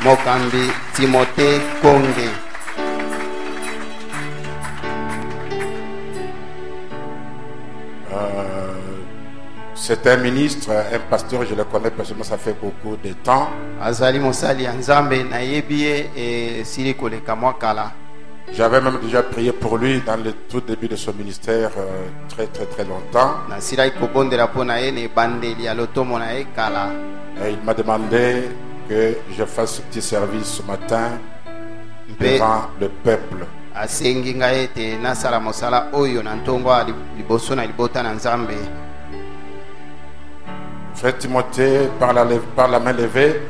Mokambi Timothée Konge. C'est un ministre, un pasteur, je le connais personnellement, ça fait beaucoup de temps. Azali Mosali Nzambe na yebie et sili koleka mwakala. J'avais même déjà prié pour lui dans le tout début de son ministère très longtemps. Na sila ikobondela pona ye ne bandeli ya lotomo na ye kala. Et il m'a demandé que je fasse ce petit service ce matin devant le peuple. Asengi ngai ete nasala mosala oyo na ntongo liboso na libota na Nzambe. Frère Timothée, par la main levée,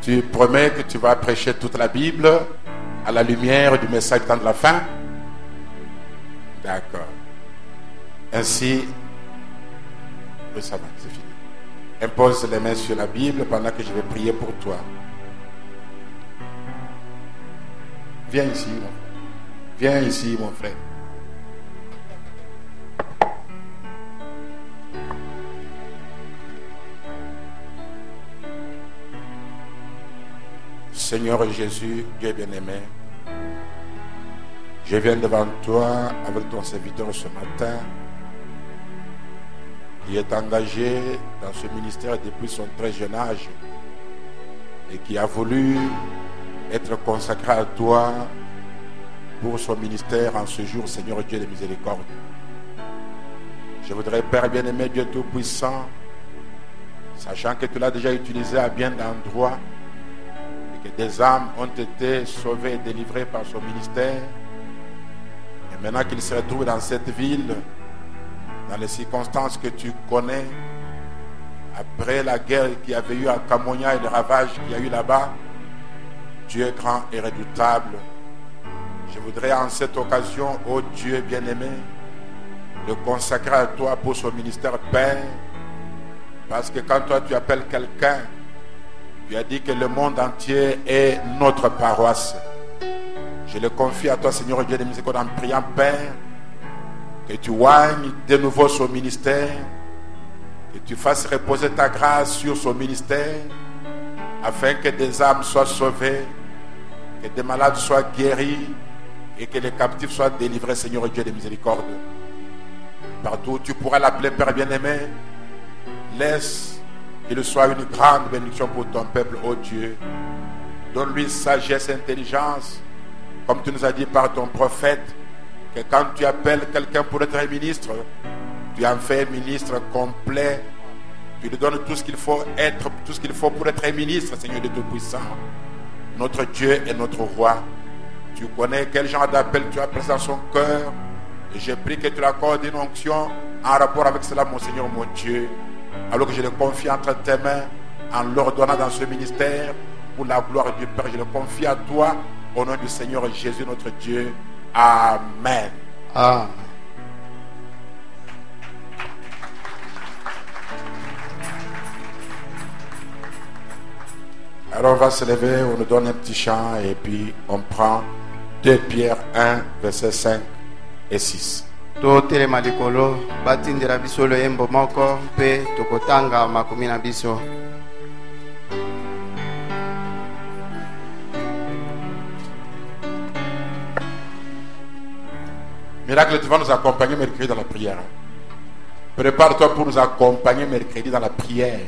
tu promets que tu vas prêcher toute la Bible à la lumière du message du temps de la fin? D'accord. Ainsi, oui, ça va, c'est fini. Impose les mains sur la Bible pendant que je vais prier pour toi. Viens ici, mon frère. Viens ici, mon frère. Seigneur Jésus, Dieu bien-aimé, je viens devant toi avec ton serviteur ce matin, qui est engagé dans ce ministère depuis son très jeune âge et qui a voulu être consacré à toi pour son ministère en ce jour, Seigneur Dieu de miséricorde. Je voudrais, Père bien-aimé, Dieu Tout-Puissant, sachant que tu l'as déjà utilisé à bien d'endroits, que des âmes ont été sauvées et délivrées par son ministère. Et maintenant qu'il se retrouve dans cette ville, dans les circonstances que tu connais, après la guerre qu'il y avait eu à Camonia et le ravage qu'il y a eu là-bas, Dieu est grand et redoutable. Je voudrais en cette occasion, ô Dieu bien-aimé, le consacrer à toi pour son ministère, Père, parce que quand toi tu appelles quelqu'un, tu as dit que le monde entier est notre paroisse. Je le confie à toi, Seigneur Dieu de miséricorde, en priant, Père, que tu oignes de nouveau son ministère, que tu fasses reposer ta grâce sur son ministère, afin que des âmes soient sauvées, que des malades soient guéris, et que les captifs soient délivrés, Seigneur Dieu de miséricorde. Partout où tu pourras l'appeler, Père bien-aimé, laisse qu'il soit une grande bénédiction pour ton peuple, ô Dieu. Donne-lui sagesse et intelligence, comme tu nous as dit par ton prophète, que quand tu appelles quelqu'un pour être un ministre, tu en fais un ministre complet. Tu lui donnes tout ce qu'il faut être, tout ce qu'il faut pour être un ministre, Seigneur de Tout-Puissant. Notre Dieu et notre Roi. Tu connais quel genre d'appel tu as placé dans son cœur. Et je prie que tu lui accordes une onction en rapport avec cela, mon Seigneur, mon Dieu. Alors que je le confie entre tes mains, en l'ordonnant dans ce ministère, pour la gloire du Père, je le confie à toi, au nom du Seigneur Jésus, notre Dieu. Amen. Amen. Alors on va se lever, on nous donne un petit chant et puis on prend 2 Pierre 1, versets 5 et 6. Totelema likolo batindela biso loyembo moko mpe tokotanga makumi na biso. Miracle, tu vas nous accompagner mercredi dans la prière. Prépare-toi pour nous accompagner mercredi dans la prière.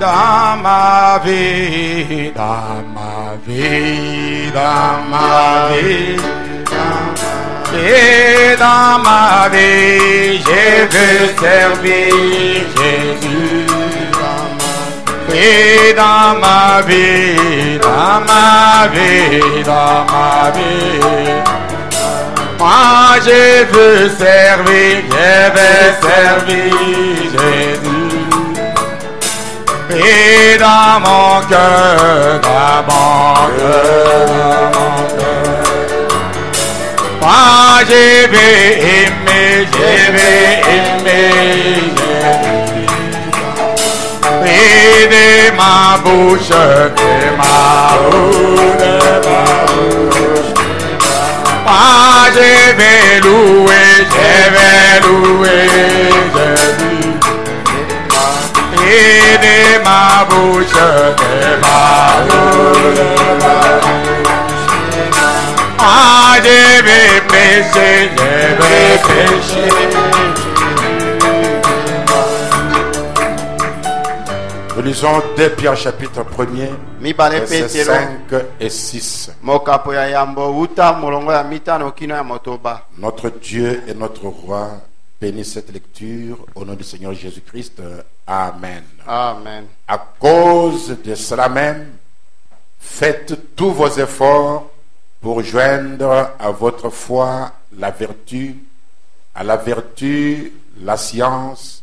Dans ma vie, dans ma vie, dans ma vie, et dans ma vie, je veux servir Jésus. Et dans ma vie, dans ma vie, dans ma vie, moi je veux servir Jésus. Et dans mon cœur, dans mon cœur, Moi je vais aimer, je vais aimer. Et de ma bouche, de ma bouche. Moi je vais louer, je vais louer, et de ma bouche, de ma bouche. Moi je vais pécher, je vais pécher. Nous lisons 2 Pierre chapitre 1er, mibale versets Petero 5 et 6. mokapo ya yambo uta molongo ya mitano kino ya motoba. Notre Dieu et notre Roi, bénis cette lecture au nom du Seigneur Jésus-Christ. Amen. Amen. À cause de cela même, faites tous vos efforts pour joindre à votre foi la vertu, à la vertu la science,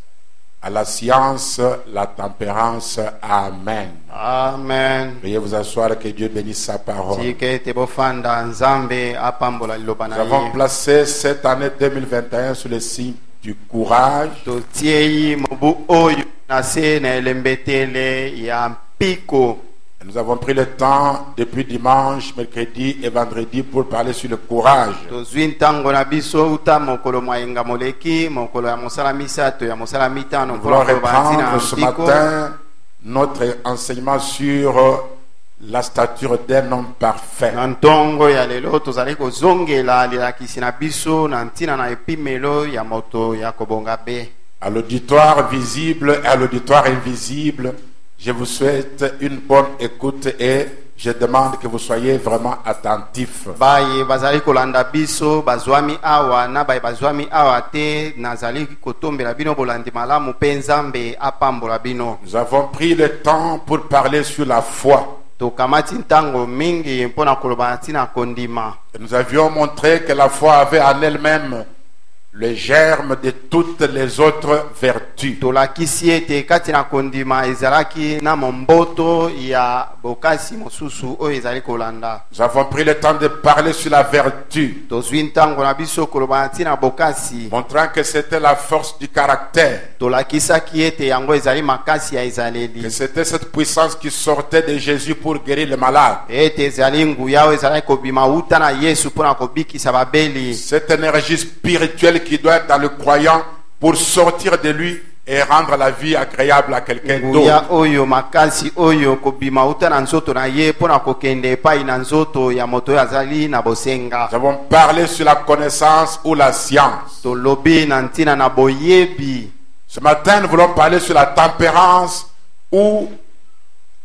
à la science la tempérance. Amen. Amen. Veuillez vous asseoir, que Dieu bénisse sa parole. Tike te bofanda nzambe apambola liloba Nous na avons ye. placé cette année 2021 sous le signe du courage. Totiei mobu oyo na se na elembetele ya mpiko. Nous avons pris le temps depuis dimanche, mercredi et vendredi pour parler sur le courage. Tozwi ntango na biso uta mokolo mwayenga moleki mokolo ya mosala misato ya mosala mitano Nous voulons mpona koloba ntina reprendre ce mpiko. matin notre enseignement sur la stature d'un homme parfait. Na ntongo ya lelo tozali kozongela lilakisi na biso na ntina na epimelo ya moto ya kobonga be. À l'auditoire visible et à l'auditoire invisible, je vous souhaite une bonne écoute et je demande que vous soyez vraiment attentifs. Baye bazali kolanda biso bazwami awa na baye bazwami awa te nazali kotombela bino bolandi malamu mpe nzambe apambola bino. Nous avons pris le temps pour parler sur la foi. Tokamati ntango mingi mpona koloba ntina kondima. Et nous avions montré que la foi avait en elle-même le germe de toutes les autres vertus. Tolakisi ete kati na kondima ezalaki na momboto ya bokasi mosusu oyo ezali kolanda. Nous avons pris le temps de parler sur la vertu, Tozwi ntango na biso koloba ntina bokasi. montrant que c'était la force du caractère, Tolakisaki ete yango ezali makasi ya que ezaleli. c'était cette puissance qui sortait de Jésus pour guérir les malades. Ete ezali nguya oyo ezali kobima uta na Yesu mpona kobikisa babeli. Cette énergie spirituelle qui doit être dans le croyant pour sortir de lui et rendre la vie agréable à quelqu'un Nguya d'autre. oyo makasi oyo kobima uta na nzoto na ye mpona kokende epai na nzoto ya moto oyo azali na bosenga. Nous avons parlé sur la connaissance ou la science. Tolobi na ntina na boyebi. Ce matin, nous voulons parler sur la tempérance ou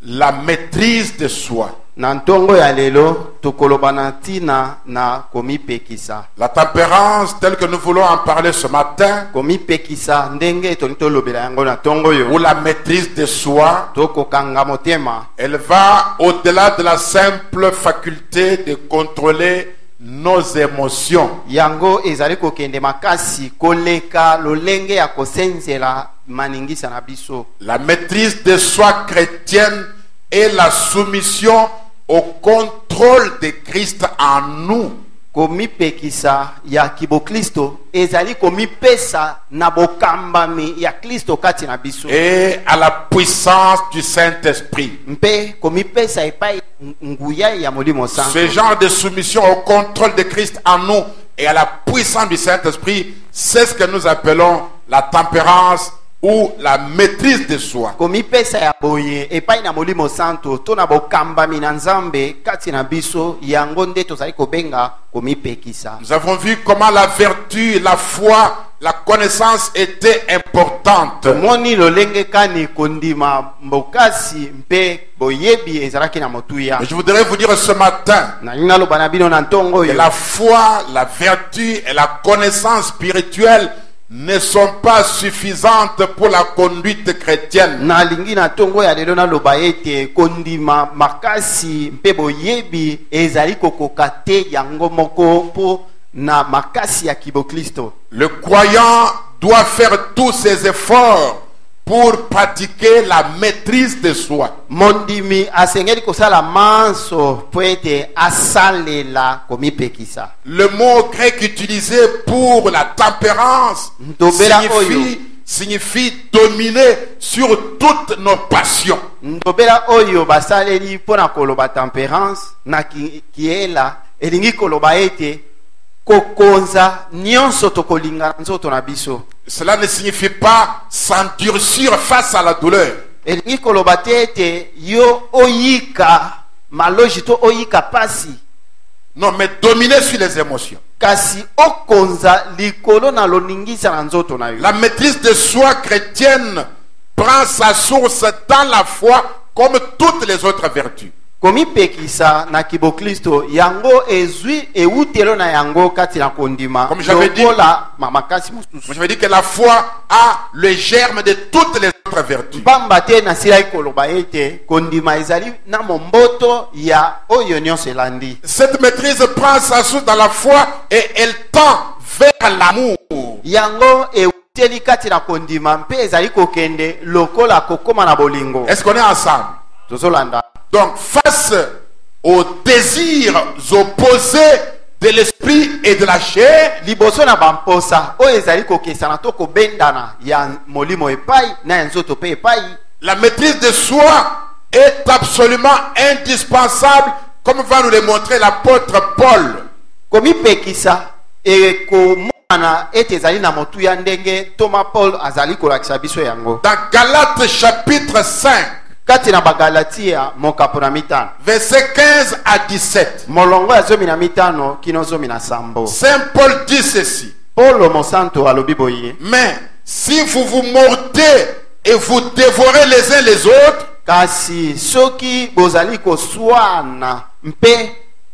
la maîtrise de soi. Na ntongo ya lelo tokoloba na ntina na komipekisa. La tempérance, telle que nous voulons en parler ce matin, Komipekisa ndenge toli tolobela yango na ntongo ou yo. la maîtrise de soi, Tokokanga motema. elle va au-delà de la simple faculté de contrôler nos émotions. Yango ezali kokende makasi koleka lolenge ya kosenzela maningisa na biso. La maîtrise de soi chrétienne est la soumission au contrôle de Christ en nous. Komipekisa ya kiboklisto ezali komipesa na bokambami ya Kristo kati na biso. Et à la puissance du Saint-Esprit. Mpe komipesa epai nguya ya molimo santo. Ce genre de soumission au contrôle de Christ en nous et à la puissance du Saint-Esprit, c'est ce que nous appelons la tempérance ou la maîtrise de soi. Komipesa ya boye epai na molimo santo to na bokambami na nzambe kati na biso yango nde tozali kobenga komipekisa. Nous avons vu comment la vertu, la foi, la connaissance étaient importantes. Moni lolenge kani kondima mbokasi mpe boyebi ezalaki na motuya. Et je voudrais vous dire ce matin Na nina loba na bino na ntongo que yo. la foi, la vertu et la connaissance spirituelle ne sont pas suffisantes pour la conduite chrétienne. Na lingi na ntongo ya lelo na loba ete kondima makasi mpe boyebi ezali kokoka te yango moko po na makasi ya kiboklisto. Le croyant doit faire tous ses efforts pour pratiquer la maîtrise de soi. mondimi asengeli kosala manso po ete asalela komipekisa. Le mot grec utilisé pour la tempérance Ndobela signifie dominer sur toutes nos passions. ndobela oyo basaleli mpona koloba tempérance na kiela elingi koloba ete kokonza nyonso tokolinga nzoto na biso. Cela ne signifie pas s'endurcir face à la douleur. elingi koloba te ete yo oyika maloji to oyika pasi, Non, mais dominer sur les émotions. kasi okonza likolo na loningisa na nzoto na yo. La maîtrise de soi chrétienne prend sa source dans la foi comme toutes les autres vertus. komipekisa na kiboklisto yango ezwi eutelo na yango kati na kondima Comme j'avais dit, lokola makasi mosusu. je veux dire que la foi a le germe de toutes les autres vertus. pamba te nasilaki koloba ete kondima ezali na momboto ya oyo nyonso elandi. Cette maîtrise prend sa source dans la foi et elle tend vers l'amour. yango euteli kati na kondima mpe ezali kokende lokola kokoma na bolingo. Est-ce qu'on est ensemble? tozolanda. Donc, face aux désirs opposés de l'esprit et de la chair, liboso na bamposa oyo ezali kokesana to kobendana ya molimo epai na ya nzoto mpe epai, la maîtrise de soi est absolument indispensable, comme va nous le montrer l'apôtre Paul. komipekisa ekomona ete ezali na motu ya ndenge Thomas Paul azali kolakisa biso yango Dans Galates chapitre 5, kati na bagalatia mokapo na mitano versets 15 à 17, molongo ya 15 kino 17. Saint Paul dit ceci: Paulo mosanto alobi boye, mais si vous vous mordez et vous dévorez les uns les autres, kasi soki bozali koswana mpe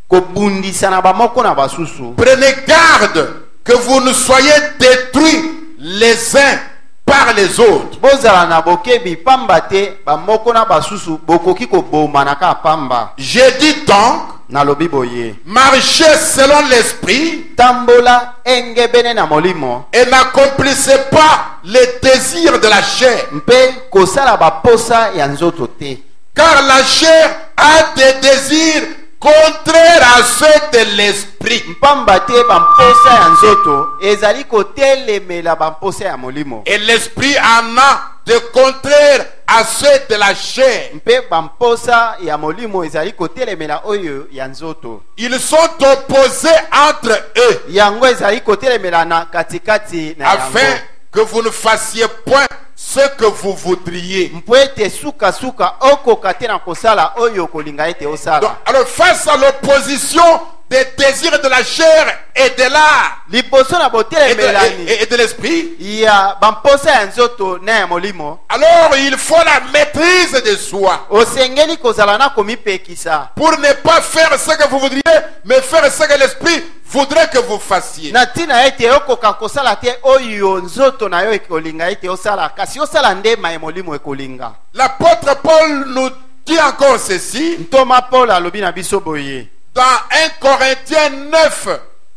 kobundisana bamoko na basusu, prenez garde que vous ne soyez détruits les uns par les autres. bozala na bokebi pamba te bamoko na basusu bokoki koboma na ka pamba. J'ai dit donc, Nalobi boye, marchez selon l'esprit tambola engebene na molimo et n'accomplissez pas les désirs de la chair, mpe kosala baposa ya nzoto te, car la chair a des désirs contraires à ceux de l'esprit, mpamba te bamposa ya nzoto ezali kotelemela bamposa ya molimo, et l'esprit en a de contraires à ceux de la chair. mpe bamposa ya molimo ezali kotelemela oyo ya nzoto. Ils sont opposés entre eux, yango ezali kotelemela na katikati na afin yango que vous ne fassiez point ce que vous voudriez. mpo ete suka okoka te na kosala oyo kolinga ete Donc, osala. alors, face à l'opposition des désirs de la chair et de l'art liboso na botelemelani et de l'esprit, ya bamposa ya nzoto na ya molimo, alors il faut la maîtrise de soi osengeli kozala na komipekisa pour ne pas faire ce que vous voudriez, mais faire ce que l'esprit voudrait que vous fassiez. na ntina ete okoka kosala te oyo nzoto na yo ekolinga ete osala, kasi osala ndema ya molimo ekolinga. L'apôtre Paul nous dit encore ceci ntoma Paul alobi na biso boye dans 1 Corinthiens 9,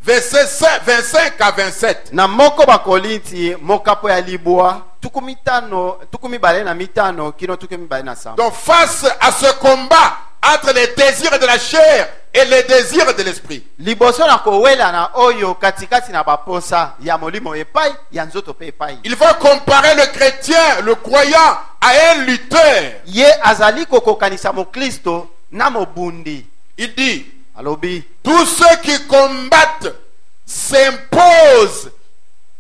versets 25 à 27. na moko bakolinti mokapo ya libwa tukumi bale na mitano kino tukumi bale na samba. Donc face à ce combat entre les désirs de la chair et les désirs de l'esprit, liboso na kowela na oyo katikati na baposa ya molimo epai ya nzoto pe epai, il va comparer le chrétien, le croyant, à un lutteur. ye azali kokokanisa mokristo na mobundi. Il dit, Alobi tous ceux qui combattent s'imposent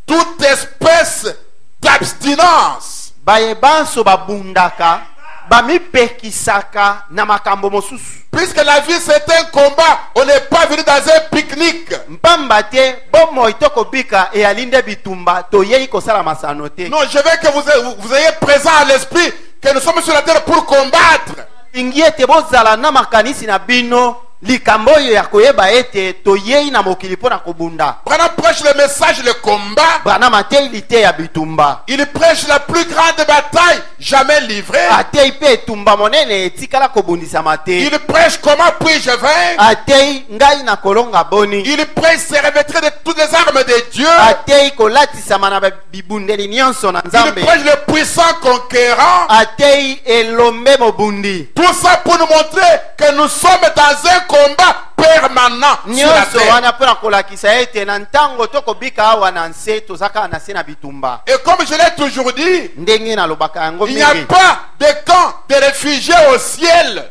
toute espèce d'abstinence. baye banso babundaka bamipekisaka na makambo mosusu, Puisque la vie c'est un combat, on n'est pas venu dans un pique-nique. mpamba te bomoi tokobika eyali nde bitumba toyei kosala masano te. Non, je veux que vous ayez présent à l'esprit que nous sommes sur la terre pour combattre. ingi ete bozala na makanisi na bino likambo oyo ya koyeba ete toyei na mokili mpona kobunda. Branham prêche le message, le combat. Branham atei te ya bitumba. Il prêche la plus grande bataille jamais livrée. Atei pe etumba monene etikala kobundisama te. Il prêche comment puis-je vaincre. Atei ngai na kolonga boni. Il prêche se revêtir de toutes les armes de Dieu. Atei kolatisama na bibundeli nyonso na Il Nzambe. prêche le puissant conquérant. Atei elombe mobundi. Tout ça pour nous montrer que nous sommes dans un combat permanent sur la Nyonso terre. wana mpona kolakisa ete na ntango tokobika awa na nse tozaka na se na bitumba. Et comme je l'ai toujours dit, Ndenge nalobaka yango il n'y a mingi. pas de camp de réfugiés au ciel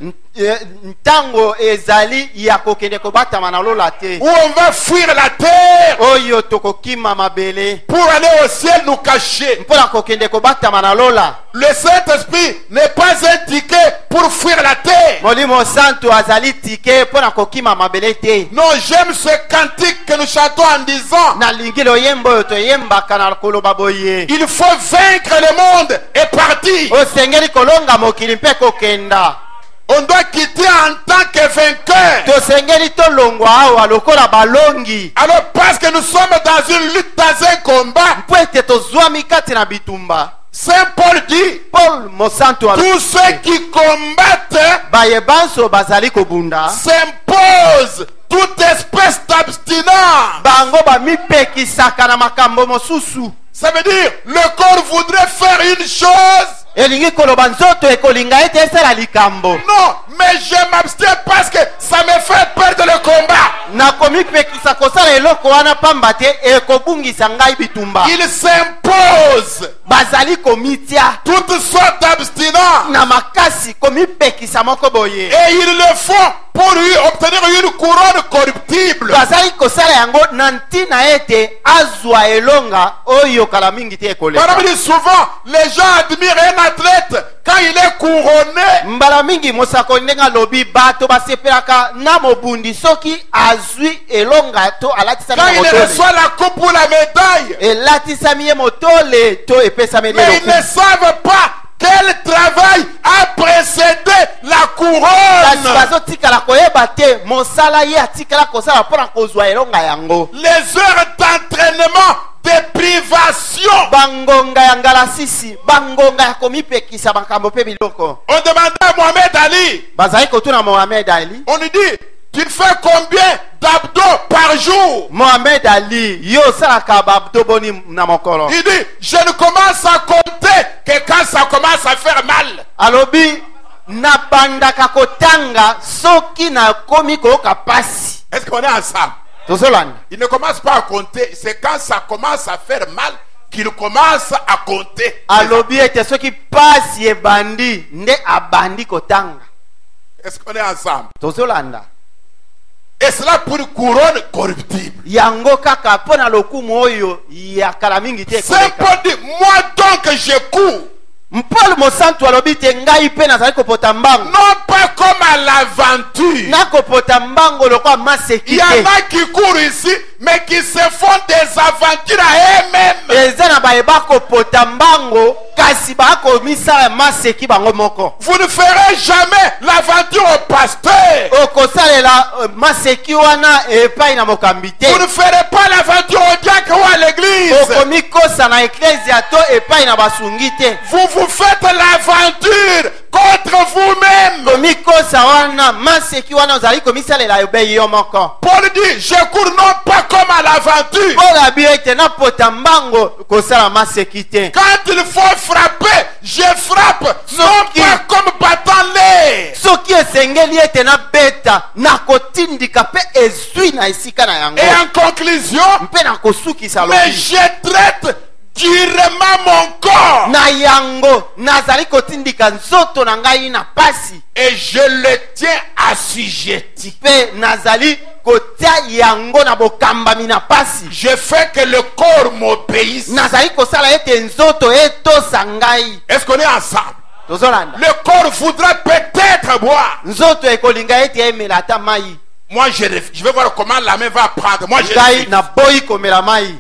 Ntango ezali ya kokende kobatama na lola te. où on va fuir la terre Oyo tokokima mabele pour aller au ciel nous cacher. mpona kokende kobatama na lola. Le Saint-Esprit n'est pas un ticket pour fuir la terre. Molimo santo azali tike mpona kokima mabele te. Non, j'aime ce cantique que nous chantons en disant Nalingi loyembo oyo toyembaka na koloba boye. il faut vaincre le monde et partir. Osengeli kolonga mokili mpe kokenda. On doit quitter en tant que vainqueur. Tosengeli tolongwa awa lokola balongi. Alors parce que nous sommes dans une lutte, dans un combat, Mpo ete tozwami kati na bitumba. Saint Paul dit Paul mosanto tous ceux qui combattent bayebanso bazali kobunda. s'imposent toute espèce d'abstinence. Bango bamipekisaka na makambo mosusu. Ça veut dire le corps voudrait faire une chose. Elingi koloba nzoto ekolinga ete esala likambo. Non, mais je m'abstiens parce que ça me fait perdre le combat. Nakomipekisa kosala eloko wana pamba te ekobungisa ngai bitumba. Il s'impose Bazali komitia toutes sortes d'abstinence. na makasi komipekisa moko boye. Et ils le font pour lui obtenir une couronne corruptible. Bazali kosala yango na ntina ete azwa elonga oyo kala mingi te ekoleka. Parmi les souvent, les gens admirent un athlète quand il est couronné. Mbala mingi mosako ndenga lobi bato basepelaka na mobundi soki azwi elonga to alatisa Quand na il motole. reçoit la coupe ou la médaille. Elatisami ye motole to epesami Mais ils ne eloko. savent pas quel travail a précédé la Kasi couronne. bazotikala koyeba te mosala ye atikala kosala mpona kozwa elonga yango. Les heures d'entraînement, de privation. Bangonga ya ngalasisi, bangonga ya komipekisa makambo pe biloko. On demandait à Mohamed Ali, Bazali kotuna Mohamed Ali. on lui dit, tu fais combien d'abdos par jour? Mohamed Ali, yo salaka babdo boni na mokolo. Il dit, je ne commence à compter que quand ça commence à faire mal. Alobi na bandaka kotanga soki na komi koyoka pasi. Est-ce qu'on est ensemble? Tozolanda. Il ne commence pas à compter, c'est quand ça commence à faire mal qu'il commence à compter. Alobi ete soki pasi ebandi nde abandi kotanga. Est-ce qu'on est ensemble? Tozolanda. Et cela pour une couronne corruptible. Yango kaka pona lokumu oyo ya kala mingi te Saint koleka. Paul dit, moi donc je cours. Paul mosantu alobi te ngai pe nazali kopota mbango. Non pas comme à l'aventure. Nakopota mbango lokola Il maseki y en te. a qui courent ici, mais qui se font des aventures à eux-mêmes. Eza na bayeba kopota mbango kasi bakomisala maseki bango moko. Vous ne ferez jamais l'aventure au pasteur. Okosalela maseki wana epai na mokambi te. Vous ne ferez pas l'aventure au diacre ou à l'église. Okomikosa na eklezia to epai na basungi te. Vous faites l'aventure contre vous-même. Komikosa wana maseki wana ozali komisalela ebai yo moko. Paul dit, je cours non pas comme à l'aventure. Ola bi ete napota mbango kosala maseki te. Quand il faut frapper, je frappe, non Soki- pas comme battant l'air. Soki esengeli ete nabeta nakotindika mpe ezwi na esika na yango. Et en conclusion, Mpe nakosukisa mais lobi. je traite durement mon corps Na yango nazali kotindika nzoto na ngai na pasi. et je le tiens assujetti. Mpe nazali kotia yango na bokambami na pasi. Je fais que le corps m'obéisse. Nazali kosala ete nzoto etosa ngai. Est-ce qu'on est ensemble? Tozolanda. Le corps voudra peut-être boire. Nzoto ekolinga ete emela ata mai. Moi, je vais voir comment la main va prendre. Moi, je Ngai refuse. na boyi komela mai.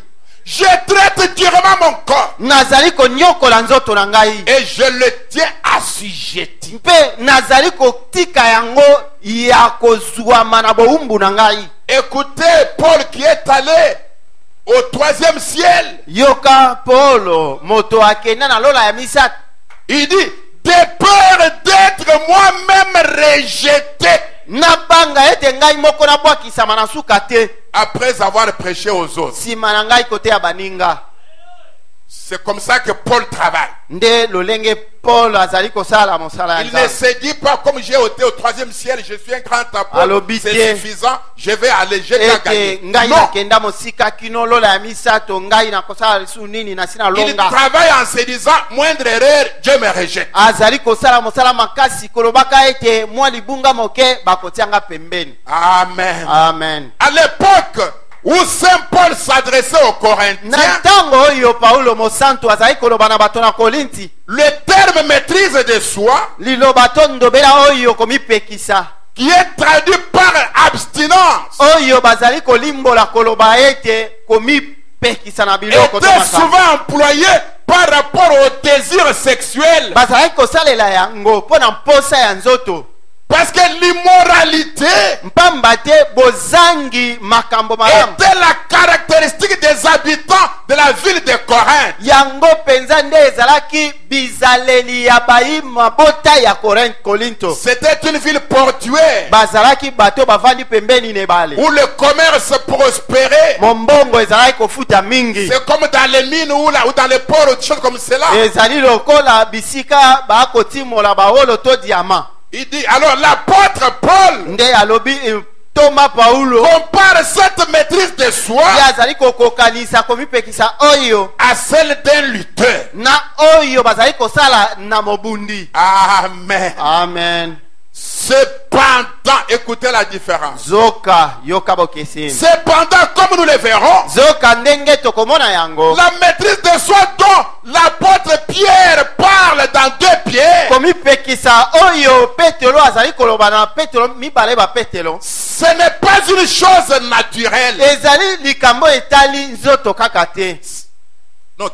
Je traite durement mon corps. nazali konyokola nzoto na ngai Et je le tiens assujetti. mpe nazali kotika yango ya kozwama na bowumbu na ngai. Écoutez Paul qui est allé au 3e ciel. Yoka Paulo moto akenda na lola ya misato. Il dit, de peur d'être moi-même rejeté. Nabanga ete ngai moko na bwakisama na suka te Après avoir prêché aux autres. nsima na ngai kote ya baninga. C'est comme ça que Paul travaille. Nde lolenge Paul azali kosala mosala ya Il ne Nzambe. se dit pas, comme j'ai été au 3e ciel, je suis un grand apôtre, c'est suffisant, je vais aller, j'ai qu'à ete gagner. ngai Non, nakenda mosika kino lola ya misato ngai nakosala lisu nini na sina il longa. travaille en se disant, moindre erreur, Dieu me rejette. Azali kosala mosala makasi kolobaka ete mwa libunga moke bakotianga pembeni. Amen. Amen. À l'époque où Saint Paul s'adressait aux Na Corinthiens, ntango oyo Paulo mosantu azali koloba na bato na Korinti, le terme maîtrise de soi, liloba to ndobela oyo komipekisa qui est traduit par abstinence, oyo bazali kolimbola koloba ete komipekisa na biloko to était makambo. souvent employé par rapport au désir sexuel. Bazali kosalela yango mpo na mposa ya nzoto. Parce que l'immoralité Mpamba te bozangi makambo malamu. était la caractéristique des habitants de la ville de Corinthe. Yango penza nde ezalaki bizaleli ya bayi mabota ya Korinto. C'était une ville portuaire Bazalaki bato bavandi pembeni nebale. où le commerce prospérait. Mombongo ezalaki kofuta mingi. C'est comme dans les mines ou dans les ports ou des choses comme cela. Ezali lokola bisika bakotimola baolo to diamant. Il dit, alors l'apôtre Paul Nde alobi Thomas Paulo compare cette maîtrise de soi yazali kokokanisa komipekisa oyo à celle d'un lutteur. na oyo bazali kosala na mobundi. Amen. Amen. Cependant, écoutez la différence. Zoka yoka bokesini. Cependant, comme nous le verrons, Zoka ndenge tokomona yango. la maîtrise de soi dont l'apôtre Pierre parle dans 2 Pierre, Komipekisa oyo Petelo azali koloba na Petelo mibale ba Petelo. ce n'est pas une chose naturelle. Ezali likambo etali nzoto kaka te. Non,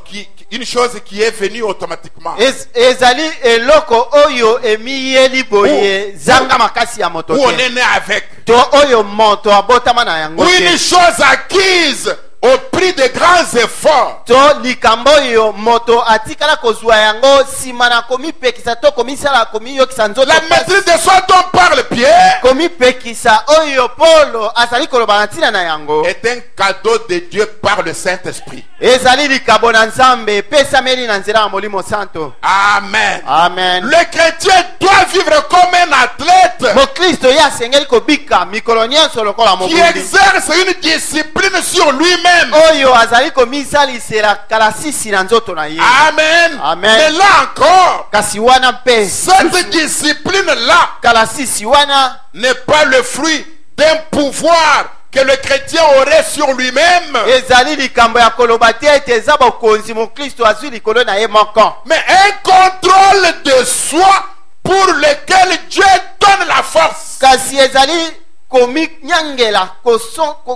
une chose qui est venue automatiquement. Ezali eloko oyo emiyeli boye zanga makasi ya moto Où on te. est né avec. To oyo moto abotama na yango Ou te. une chose acquise au prix de grands efforts. To likambo oyo moto atikala kozwa yango sima na komipekisa to komisala komiyokisa nzoto. La maîtrise de soi dont parle Pierre komipekisa oyo Paulo azali koloba na ntina na yango est un cadeau de Dieu par le Saint-Esprit. ezali likabo na Nzambe epesameli na nzela ya Molimo Santo. Amen. Amen. Le chrétien doit vivre comme un athlète Mokristo ye asengeli kobika mikolo nyonso lokola qui mobundi exerce une discipline sur lui-même. oyo azali komisalisela kalasisi na nzoto na ye. Amen. Amen. Mais là encore, Kasi wana mpe cette discipline-là kalasisi wana n'est pas le fruit d'un pouvoir que le chrétien aurait sur lui-même, ezali likambo ya koloba te ete eza bokonzi mokristo azwi likolo na ye moko, mais un contrôle de soi pour lequel Dieu donne la force. kasi ezali kominyangela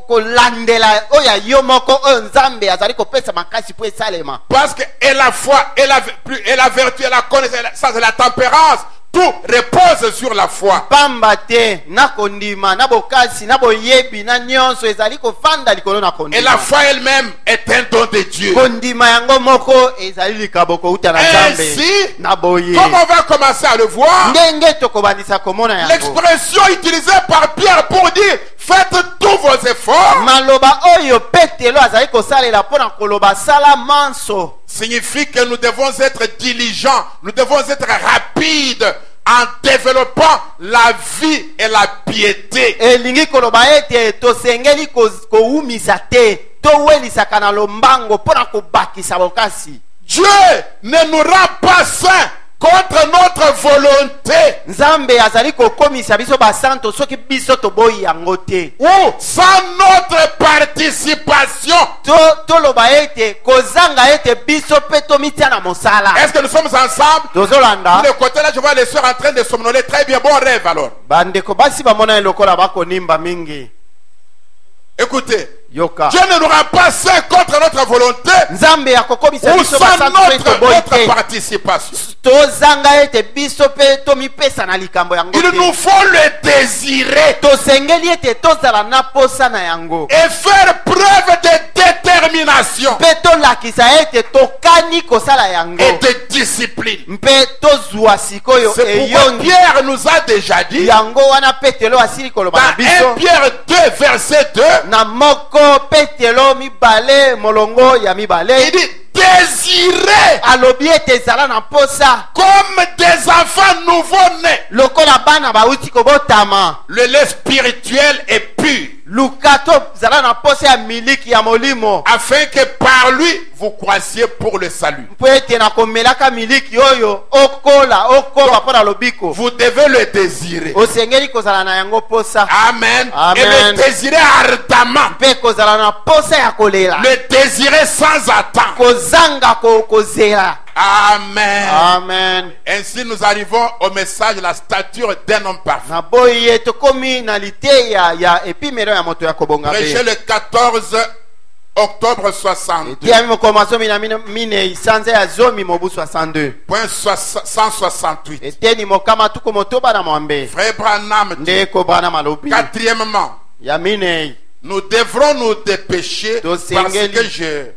kolandela oyo ya yo moko oyo Nzambe azali kopesa makasi po esalema. Parce que et la foi, et la vertu, et la connaissance, et la tempérance, tout repose sur la foi. Pamba te na kondima na bokasi na boyebi na nyonso ezali kofanda likolo na Et la kondima. foi elle-même est un don de Dieu. Kondima yango moko ezali likabo kouta na Nzambe Ainsi, na boye. comme on va commencer à le voir, Ndenge tokobandisa komona yango. l'expression utilisée par Pierre pour dire faites tous vos efforts Maloba oyo Petelo azali kosalela pona koloba sala manso. signifie que nous devons être diligents, nous devons être rapides en développant la vie et la piété. Elingi koloba ete tosengeli koumisa te towelisaka na lombango pona kobakisa bokasi. Dieu ne nous rend pas saints contre notre volonté Nzambe azali kokomisa biso basanto soki biso toboyi yango te. ou sans notre participation. Toloba ete kozanga ete biso pe tomitia na mosala. Est-ce que nous sommes ensemble? Tozolanda De côté là, je vois les sœurs en train de somnoler. Très bien, bon rêve alors. bandeko basi bamona lokola bakonimba mingi. Écoutez, yoka Dieu ne nous rend pas saints contre notre volonté nzambe yakokobisa ou biso sans basantu mpe toboyi notre te participation. tozanga ete biso mpe tomipesa na likambo yango Il nous te faut le désirer tosengeli ete tozala na posa na yango et faire preuve de détermination mpe tolakisa ete tokani kosala yango et de discipline. mpe tozwa sikoyo C'est pourquoi eyongi Pierre nous a déjà dit yango wana petelo asili koloba na dans biso 1 Pierre 2 verset 2, na moko petelo mibale molongo ya mibale il dit désirez alobi ete ezala na posa comme des enfants nouveau-nés. lokola bana bauti kobotama Le lait spirituel est pur, luka tozala na posa ya miliki ya molimo afin que par lui vous croissiez pour le salut. mpo ete na komelaka miliki oyo okoma mpo na lobiko Vous devez le désirer. osengeli kozala na yango posa Amen. Amen. Et le désirer ardemment. mpe kozala na posa ya kolela Le désirer sans attendre. kozanga kozela Amen. amen Ainsi nous arrivons au message de la stature d'un homme parfait. na boyi ye tokomi na liteya ya epimelo ya moto ya kobonga Prêché mpe le 14 octobre 62. etiami mokolo mazomi na minei sanza ya zomi mobu 62 Point 168. eteni mokama tuku motoba na mwambe Frère Branham dit, nde kobana malobi quatrièmement, ya minei nous devrons nous dépêcher parce que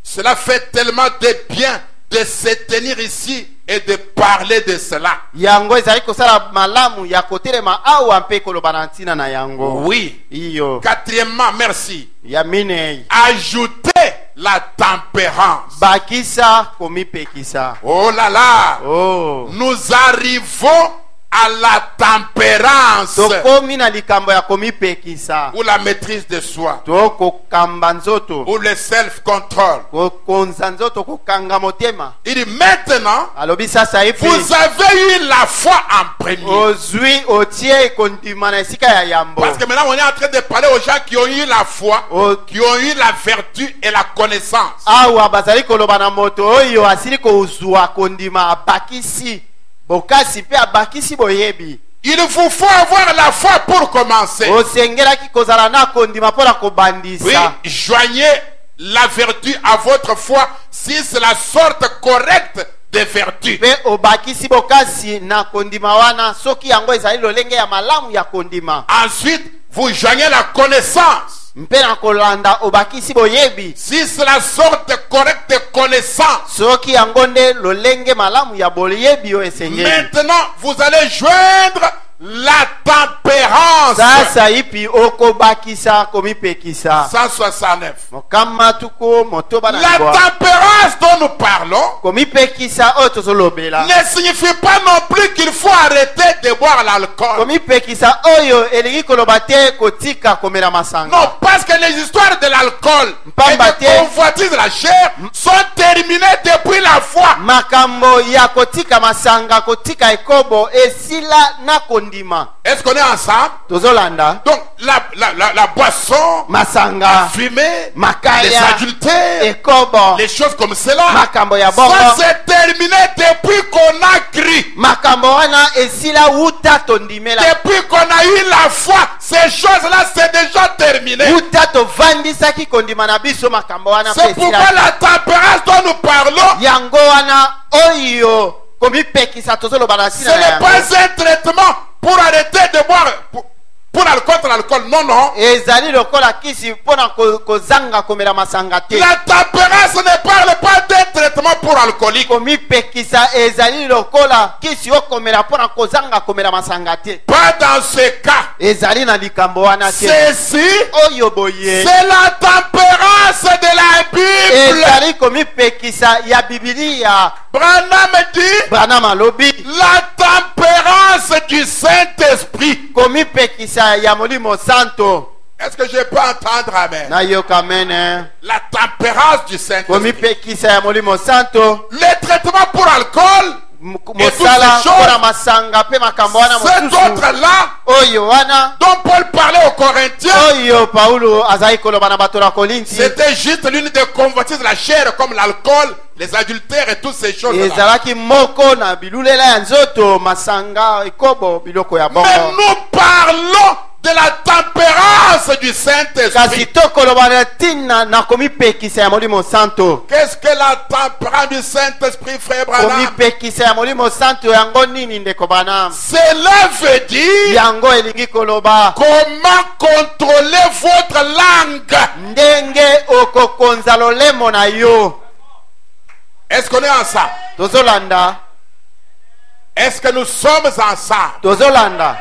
cela fait tellement de bien de se tenir ici et de parler de cela. yango ezali kosala malamu ya kotelema awa mpe koloba na ntina na yango Oui. iyo Quatrièmement, merci. ya minei Ajoutez la tempérance. bakisa komipekisa Oh là là. oh Nous arrivons à la tempérance tokomi na likambo ya komipekisa ou la maîtrise de soi tokokamba nzoto ou le self-control. kokonza nzoto kokanga motema Il dit maintenant, alobi sasa ipi vous avez eu la foi en premier. ozwi otie kondima na esika ya yambo Parce que maintenant on est en train de parler aux gens qui ont eu la foi, O- qui ont eu la vertu et la connaissance. awa bazali koloba na moto oyo asili kozwa kondima abakisi bokasi mpe abakisi boyebi Il vous faut avoir la foi pour commencer. osengelaki kozala na kondima mpo na Oui, kobandisa joignez la vertu à votre foi si c'est la sorte correcte de vertu. mpe obakisi bokasi na kondima wana soki yango ezali lolenge ya malamu ya kondima Ensuite, vous joignez la connaissance. mpe na kolanda obakisi boyebi Si c'est la sorte correcte de connaissance. soki yango nde lolenge malamu ya boyebi oyo esengeli Maintenant, vous allez joindre la tempérance. sasa ipi okobakisa komipekisa 169. mokama tuku motoba na La libwa tempérance dont nous parlons komipekisa oyo tozolobela ne signifie pas non plus qu'il faut arrêter de boire l'alcool. komipekisa oyo elingi koloba te kotika komela masanga Non, parce que les histoires de l'alcool et Mpambate. de convoitise de la chair sont terminées depuis la foi. makambo ya kotika masanga kotika ekobo esila na kondima Est-ce qu'on est ensemble? tozolanda Donc, la boisson, masanga fumer, les makaya adultères, ekobo les choses comme cela, makambo ya bongo ça s'est terminé depuis qu'on a cru. makambo wana esila wuta tondimela Depuis qu'on a eu la foi, ces choses-là, c'est déjà terminé. wuta tovandisaki kondima na biso makambo wana mpe C'est pourquoi esila la tempérance dont nous parlons, yango wana oyo komipekisa tozoloba na ce ntina na n'est yango pas un traitement pour arrêter de boire pour contre l'alcool. Non, non. ezali lokola kisi mpona kozanga komela masanga te La tempérance ne parle pas d'un traitement pour alcoolique. komipekisa ezali lokola kisi okomela mpona kozanga komela masanga te Pas dans ce cas. ezali na likambo wana te Ceci, oyo boye c'est la tempérance de la Bible. ezali komipekisa ya bibilia Branham dit Branham alobi la tempérance du Saint-Esprit. komipekisa ya molimo santo Est-ce que je peux entendre amen? nayoka mene La tempérance du Saint-Esprit. komipekisa ya molimo santo Le traitement pour alcool, mosala mpona masanga mpe makambo wana cet mosusu autre-là oyo wana dont Paul parlait aux Corinthiens, oyo paulo azali koloba na bato na kolinti c'était juste l'une des convoitises de la chair comme l'alcool, les adultères et toutes ces choses-là. ezalaki moko na bilulela ya nzoto masanga ekobo biloko ya Mais bongo nous parlons de la tempérance du Saint-Esprit. kasi tokoloba na ntina na komipekisa ya molimo santo. Qu'est-ce que la tempérance du Saint-Esprit, frère Branham? Komipekisa ya molimo santo yango nini ndeko Branham? Cela veut dire Yango elingi koloba comment contrôler votre langue. ndenge okokonza lolemo na yo. Est-ce qu'on est ensemble? Tozolanda, Est-ce que nous sommes ensemble? tozolanda.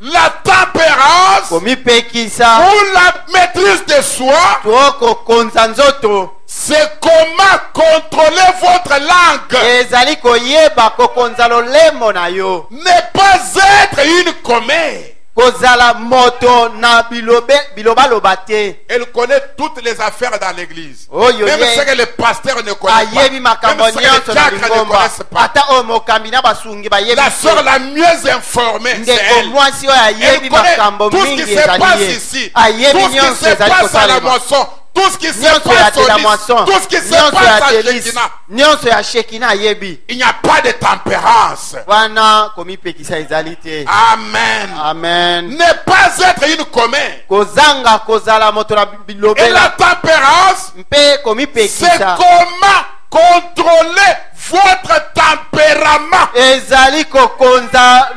La tempérance Komipekisa ou la maîtrise de soi, tokokonza nzoto c'est comment contrôler votre langue. ezali koyeba kokonza lolemo na yo. Ne pas être une commère. Kozala moto na biloba loba te. Elle connaît toutes les affaires dans l'église. Oyo Même ye ce que les pasteurs ne connaissent ayebi pas. makambo Même ce que les nyonso na diacres ne lingomba. connaissent pas. Ata o mokambi na basungi bayebi La te. sœur la mieux informée, c'est Ndeko elle. mwasi oyo Elle ayebi connaît makambo tout ce mingi qui se ezali passe ye. ici. Ayebi Tout ce qui nyonso se ezali passe à la kosalema. moisson. Tout ce qui se Nyonso ya passe te la au moisson. lys. Tout ce qui se Nyonso passe ya à te lis. Shekina. Nyonso ya Shekina ayebi. Il n'y a pas de tempérance. Wana komipekisa ezali te. Amen. Amen. Ne pas être une commère. Kozanga kozala moto na Et la bilobela tempérance, mpe c'est komipekisa comment contrôler votre tempérament. ezali kokonza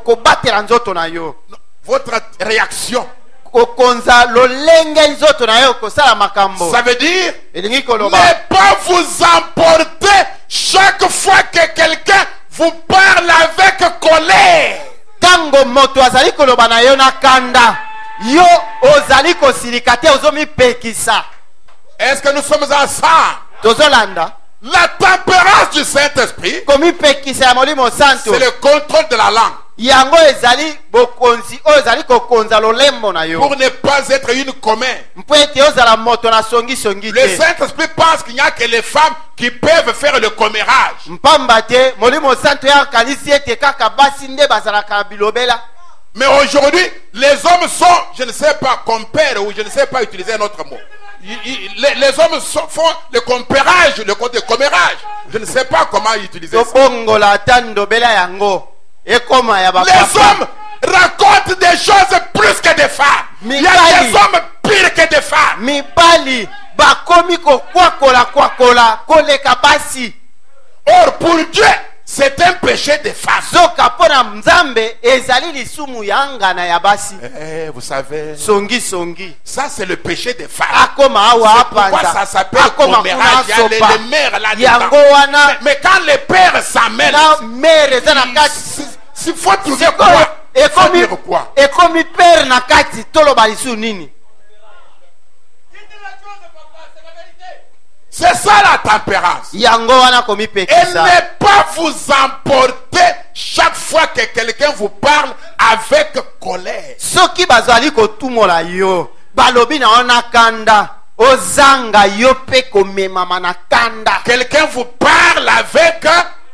kobatela nzoto na yo, Votre réaction. kokonza lolenge nzoto na yo kosala makambo. Ça veut dire Elingi koloba ne pas vous emporter chaque fois que quelqu'un vous parle avec colère. tango moto azali koloba na yo na kanda, yo ozali kosilika te ozomipekisa. Est-ce que nous sommes ensemble? Tozolanda La tempérance du Saint-Esprit, komipekisa ya molimo santo c'est le contrôle de la langue. yango ezali bokonzi oyo ezali kokonza lolembo na yo Pour ne pas être une commère. mpo ete ozala moto na songisongi Le te. Saint-Esprit pense qu'il n'y a que les femmes qui peuvent faire le commérage. Mpamba te molimo santo ya kanisi ete kaka basi nde bazalaka na bilobela. Mais aujourd'hui, les hommes sont, je ne sais pas, compères, ou je ne sais pas utiliser un autre mot. Les hommes font le compérage, le commérage. Je ne sais pas comment utiliser ça. Tobongola ata ndobela yango ekoma ya Les bapapa. hommes racontent des choses plus que des femmes. Il y a des hommes pires que des femmes. Mibali bakomi kokwakola koleka basi. Or, pour Dieu, c'est un péché des femmes. Zoka pona nzambe ezali lisumu ya ngana ya basi. Vous savez, Songi ça c'est le péché des femmes. akoma awa C'est pourquoi ça apanza s'appelle akoma commérage. Il y a kuna sopa les mères là yango dedans. wana Mais quand les pères s'en mêlent, na mere eza na kati il faut trouver sikoyo quoi? Il faut dire quoi? ekomi pere na kati toloba lisu nini. C'est ça la tempérance. Yango wana Et komipekisa ne pas vous emporter chaque fois que quelqu'un vous parle avec colère. soki bazali kotumola yo balobi na ona kanda ozanga yo pe komemama na kanda. Quelqu'un vous parle avec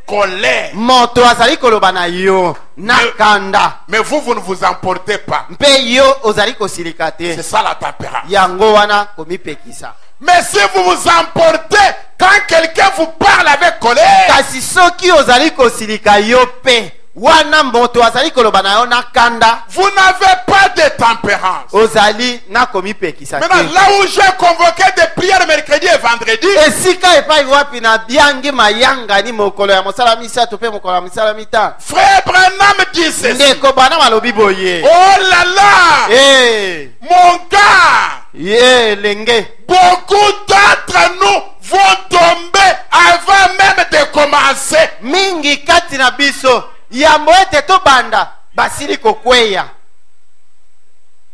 colère. Moto azali koloba na yo na kanda Mais vous ne vous emportez pas. mpe yo ozali kosilika C'est te. ça la tempérance. Yango wana komipekisa. Mais si vous vous emportez quand quelqu'un vous parle avec colère, Kasi soki ozali kosilika yo pe wana moto azali koloba na yo na kanda vous n'avez pas de tempérance. ozali na komipekisa Maintenant, te. là où j'ai convoqué des prières mercredi et vendredi, Esika epai wapi na biangi mayangani mokolo ya mosala misato pe mokolo ya mosala mitano. frère Branham dit ceci. Ndeko bana malobi boye. Oh là là, mon gars, Ye lenge. beaucoup d'entre nous vont tomber avant même de commencer. Mingi kati na biso yambo ete to banda basili kokweya.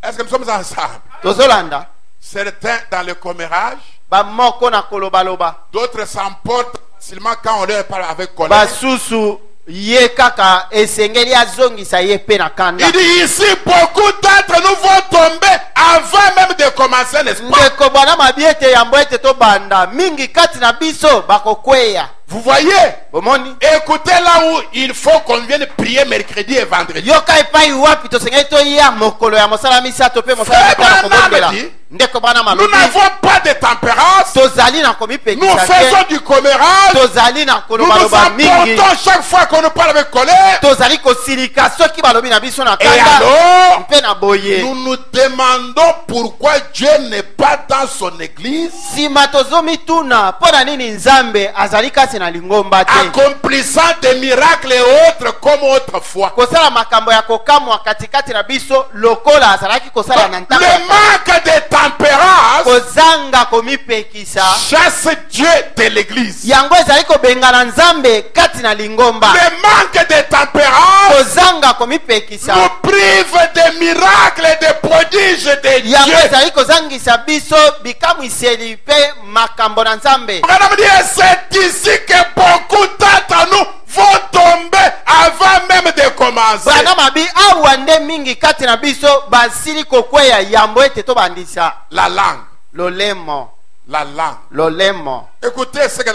Est-ce que nous sommes ensemble? Tozolanda Certains dans le commérage, ba moko na kolobaloba. d'autres s'emportent seulement quand on leur parle avec colère. Basusu ye kaka esengeli azongisa ye pe na kanda. Il dit ici, beaucoup d'entre nous vont tomber avant même de commencer, n'est-ce pas? Ndeko bana mabiete yambo ete to banda mingi kati na biso bakokweya. Vous voyez? Bomoni Écoutez là où il faut qu'on vienne prier mercredi et vendredi. yoka epai wapi tosengeli to ya mokolo ya mosala misato pe mosala Frère mitano Branham kobondela. dit, ndeko bana Nous malobi n'avons pas de tempérance. tozali na Nous komipekisa faisons te du commérage. tozali na Nous nous kolobaloba mingi emportons chaque fois qu'on nous parle avec colère. tozali kosilika soki balobi na biso na Et kanda alors, mpe na boye nous nous demandons pourquoi Dieu n'est pas dans son église, nsima tozomituna mpo na nini nzambe azali kasi na lingomba te accomplissant des miracles et autres comme autrefois. kosala makambo ya kokamwa katikati na biso lokola azalaki kosala na Le ntango manque de tempérance kozanga komipekisa chasse Dieu de l'église. yango ezali kobengana nzambe kati na lingomba Le manque de tempérance kozanga komipekisa nous prive des miracles et des prodiges de yango Dieu. ezali kozangisa biso bikamwiseli mpe makambo na nzambe Madame dit, c'est ici que beaucoup d'entre nous vont tomber avant même de commencer. bana mabi awa nde mingi kati na biso basili kokweya yambo ete tobandisa La langue. lolemo La langue. lolemo Écoutez ce que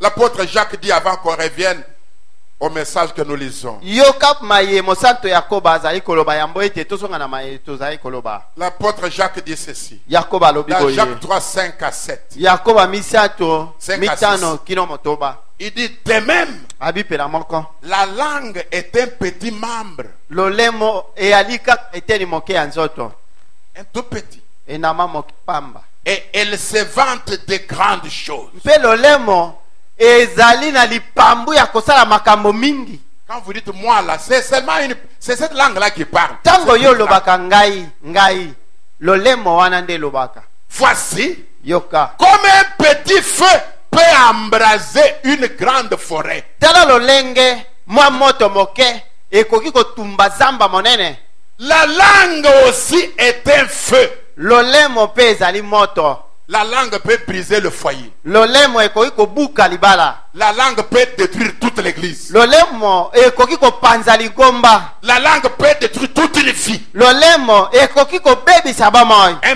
l'apôtre Jacques dit avant qu'on revienne au message que nous lisons. yoka mayemo santo yakobo azali koloba yambo ete tozonga na maye tozali koloba L'apôtre Jacques dit ceci. yakobo alobi Dans boye Jacques 3, 5 à 7. yakobo misato 5 à mitano 6. kino motoba Il dit, de même, abipela moko la langue est un petit membre. lolemo eyali kaka eteni moke ya nzoto Un tout petit. enama moke pamba Et elle se vante de grandes choses. mpe lolemo ezali na lipambu ya kosala makambo mingi Quand vous dites moi là, c'est seulement c'est cette langue-là qui parle. ntango yo olobaka ngai lolemo wana nde elobaka Voici, yoka comme un petit feu peut embraser une grande forêt. tala lolenge mwa moto moke ekoki kotumba zamba monene La langue aussi est un feu. lolemo mpe ezali moto La langue peut briser le foyer. lolemo ekoki kobuka libala La langue peut détruire toute l'église. lolemo ekoki kopanza ligomba La langue peut détruire toute une vie. lolemo ekoki kobebisa bomoi Un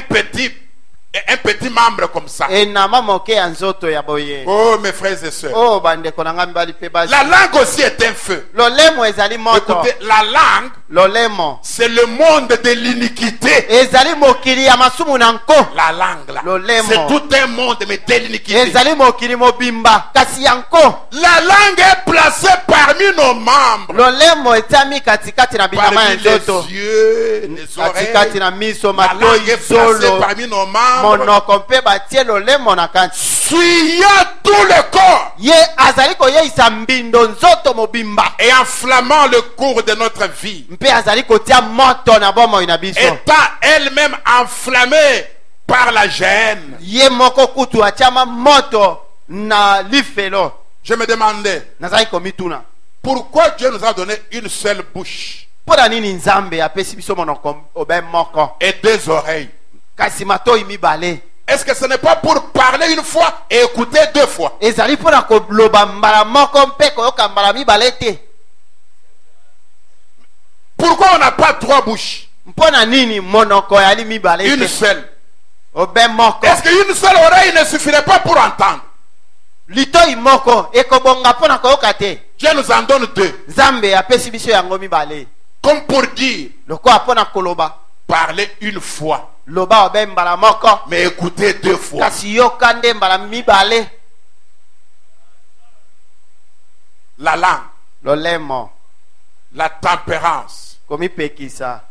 petit membre comme ça. enama moke ya nzoto ya boye Oh mes frères et sœurs. o bandeko na ngai mibali mpe basi La langue aussi est un feu. lolemo ezali moto Écoutez, la langue, lolemo c'est le monde de l'iniquité. ezali mokili ya masumu na nko La langue là, Lolemo. c'est tout un monde mais de l'iniquité. ezali mokili mobimba kasi ya nko La langue est placée parmi nos membres. lolemo etiami katikati na binyama ya Parmi les nzoto yeux, les oreilles. katikati na miso La langue matoi est placée zolo parmi nos membres. monoko mpe batie lolemo na kati Fuyant tout le corps ye azali koyeisa mbindo nzoto mobimba et enflammant le cours de notre vie. mpe azali kotia moto na bomoi na biso Étant elle-même enflammée par la gêne. ye moko kutu atiama moto na lifelo Je me demandais, nazali komituna pourquoi Dieu nous a donné une seule bouche mpo na nini nzambe apesi biso monoko obe moko et deux oreilles? kasi matoi mibale Est-ce que ce n'est pas pour parler une fois et écouter deux fois? ezali mpo na koloba mbala moko mpe koyoka mbala mibale te Pourquoi on n'a pas trois bouches? mpo na nini monoko yali mibale Une te seule. obe moko Est-ce qu'une seule oreille ne suffirait pas pour entendre? litoi moko ekobonga mpo na koyoka te Dieu nous en donne deux. nzambe apesi biso yango mibale Comme pour dire, lokola mpo na koloba parler une fois, loba obe mbala moko mais écouter deux fois. kasi yoka nde mbala mibale La langue, lolemo la tempérance. komipekisa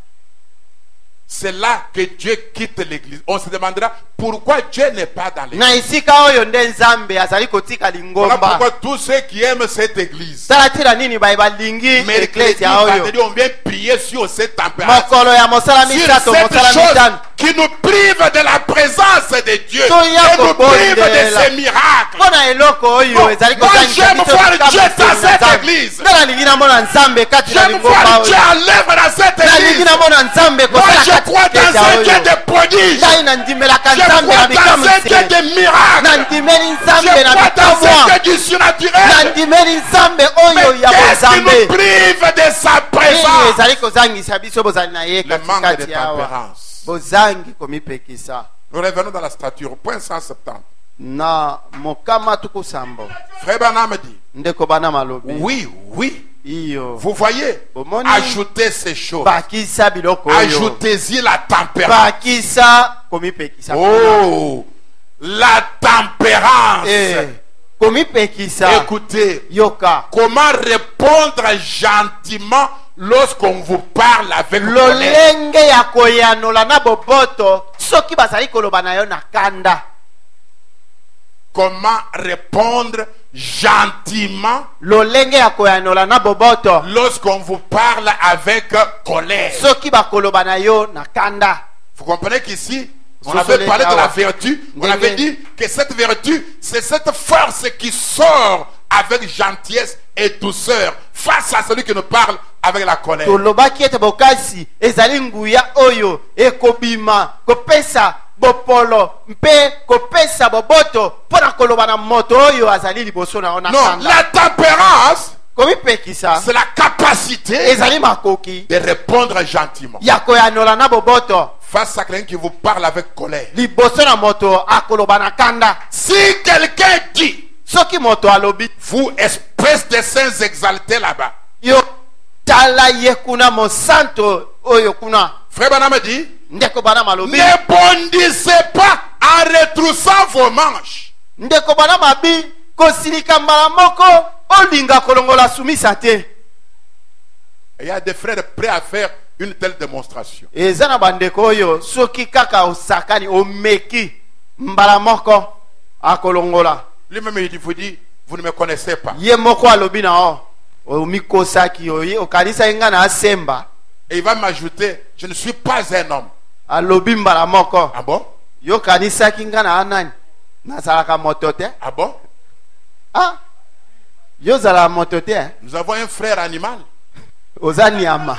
C'est là que Dieu quitte l'église. On se demandera pourquoi Dieu n'est pas dans l'église. na esika oyo nde nzambe azali kotika Voilà lingomba pourquoi tous ceux qui aiment cette église, tala tina nini baye balingi mercredi, eklesia oyo vendredi, on vient prier sur cette tempérance. mokolo ya mosala Sur misato cette mosala chose mitano qui nous prive de la présence de Dieu. Toya Et nous prive de kobondela. ses miracles. mpo na eloko oyo Bon, ezali moi, kozangisa j'aime biso voir likambo Dieu ya dans cette Nzambe. église. nde nalingi namona nzambe kati na J'aime lingomba voir oyo Dieu à l'œuvre dans cette nalingi église. namona nzambe Moi, kosala je crois kati dans kesia un Dieu oyo de prodiges. ngai nandimelaka Je nzambe crois na dans un Dieu bikamwiseli de miracles. nandimeli Je nzambe na crois dans un bikamwa Dieu du surnaturel. nandimeli nzambe oyo Mais ya qu'est-ce qui bozambe nous prive de sa nini présence? ezali kozangisa biso bozali na ye Le manque de katikati awa tempérance. bozangi komipekisa Nous revenons dans la stature. Point 170. na mokama tuku sambo Frère Branham dit, ndeko bana malobi oui, iyo Vous voyez, Bomoni. ajoutez ces choses. bakisa biloko oyo Ajoutez-y la tempérance. bakisa komipekisa Oh, la tempérance. komipekisa Écoutez, yoka comment répondre gentiment lorsqu'on vous parle avec colère. lolenge ya koyanola na boboto soki bazali koloba na yo na kanda. Comment répondre gentiment lolenge ya koyanola na boboto lorsqu'on vous parle avec colère. soki bakoloba na yo na kanda. Vous comprenez qu'ici, on Sous avait le parlé de Kawa. la vertu. On Ndenge. avait dit que cette vertu, c'est cette force qui sort avec gentillesse et douceur face à celui qui nous parle avec la colère. tolobaki ete bokasi ezali nguya oyo ekobima kopesa bopolo mpe kopesa boboto mpona koloba na moto oyo azali liboso na yo na Non, kanda. la tempérance, komipekisa c'est la capacité ezali makoki de répondre gentiment ya koyanola na boboto face à quelqu'un qui vous parle avec colère. liboso na moto akoloba na kanda. Si quelqu'un dit, soki moto alobi vous espèce de saints exaltés là-bas, yo tala ye kuna mosanto oyo kuna Frère Branham dit, ndeko bana malobi ne bondissez pas en retroussant vos manches. ndeko bana mabi kosilika mbala moko olinga kolongola sumisa te. Et il y a des frères prêts à faire une telle démonstration. eza na bandeko oyo soki kaka osakani omeki mbala moko akolongola Lui-même, il vous dit, vous ne me connaissez pas. ye moko alobi na o omikosaki oye okanisa nga na asemba Et il va m'ajouter, je ne suis pas un homme. alobi mbala moko Ah bon? yo kanisaki nga na anani nazalaka moto te. Ah bon? Ah, yo zala moto te hein? Nous avons un frère animal. oza nyama